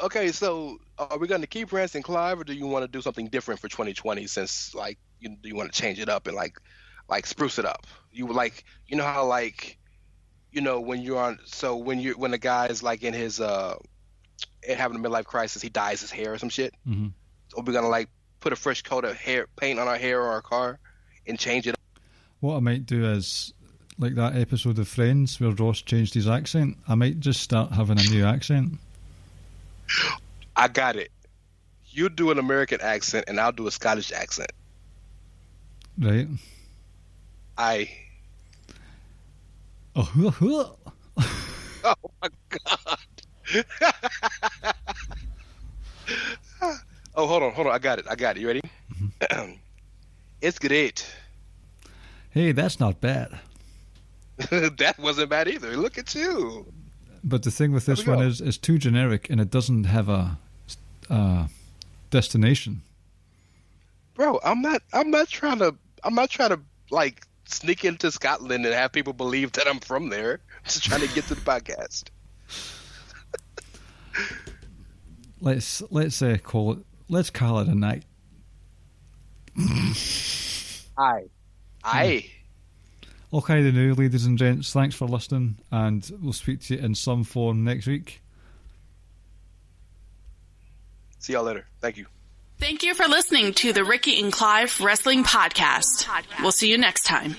D: Okay, so are we going to keep Rance and Clive, or do you want to do something different for 2020? Since you want to change it up and like spruce it up. You like, you know how when you're on, so when the guy is like in his having a midlife crisis, he dyes his hair or some shit.
C: Mm-hmm.
D: So we're gonna like put a fresh coat of paint on our hair or our car and change it up.
C: What I might do is, like that episode of Friends where Ross changed his accent, I might just start having a new accent.
D: I got it. You do an American accent and I'll do a Scottish accent.
C: Right.
D: Oh my God. Oh, hold on. I got it. You ready? Mm-hmm. It's great.
C: Hey, that's not bad.
D: That wasn't bad either. Look at you.
C: But the thing with this one is it's too generic and it doesn't have a destination.
D: Bro, I'm not trying to like sneak into Scotland and have people believe that I'm from there. I'm just trying to get to the podcast.
C: Let's call it a night.
D: Aye.
C: Okay then now, ladies and gents, thanks for listening, and we'll speak to you in some form next week.
D: See y'all later. Thank you.
E: Thank you for listening to the Ricky and Clive Wrestling Podcast. We'll see you next time.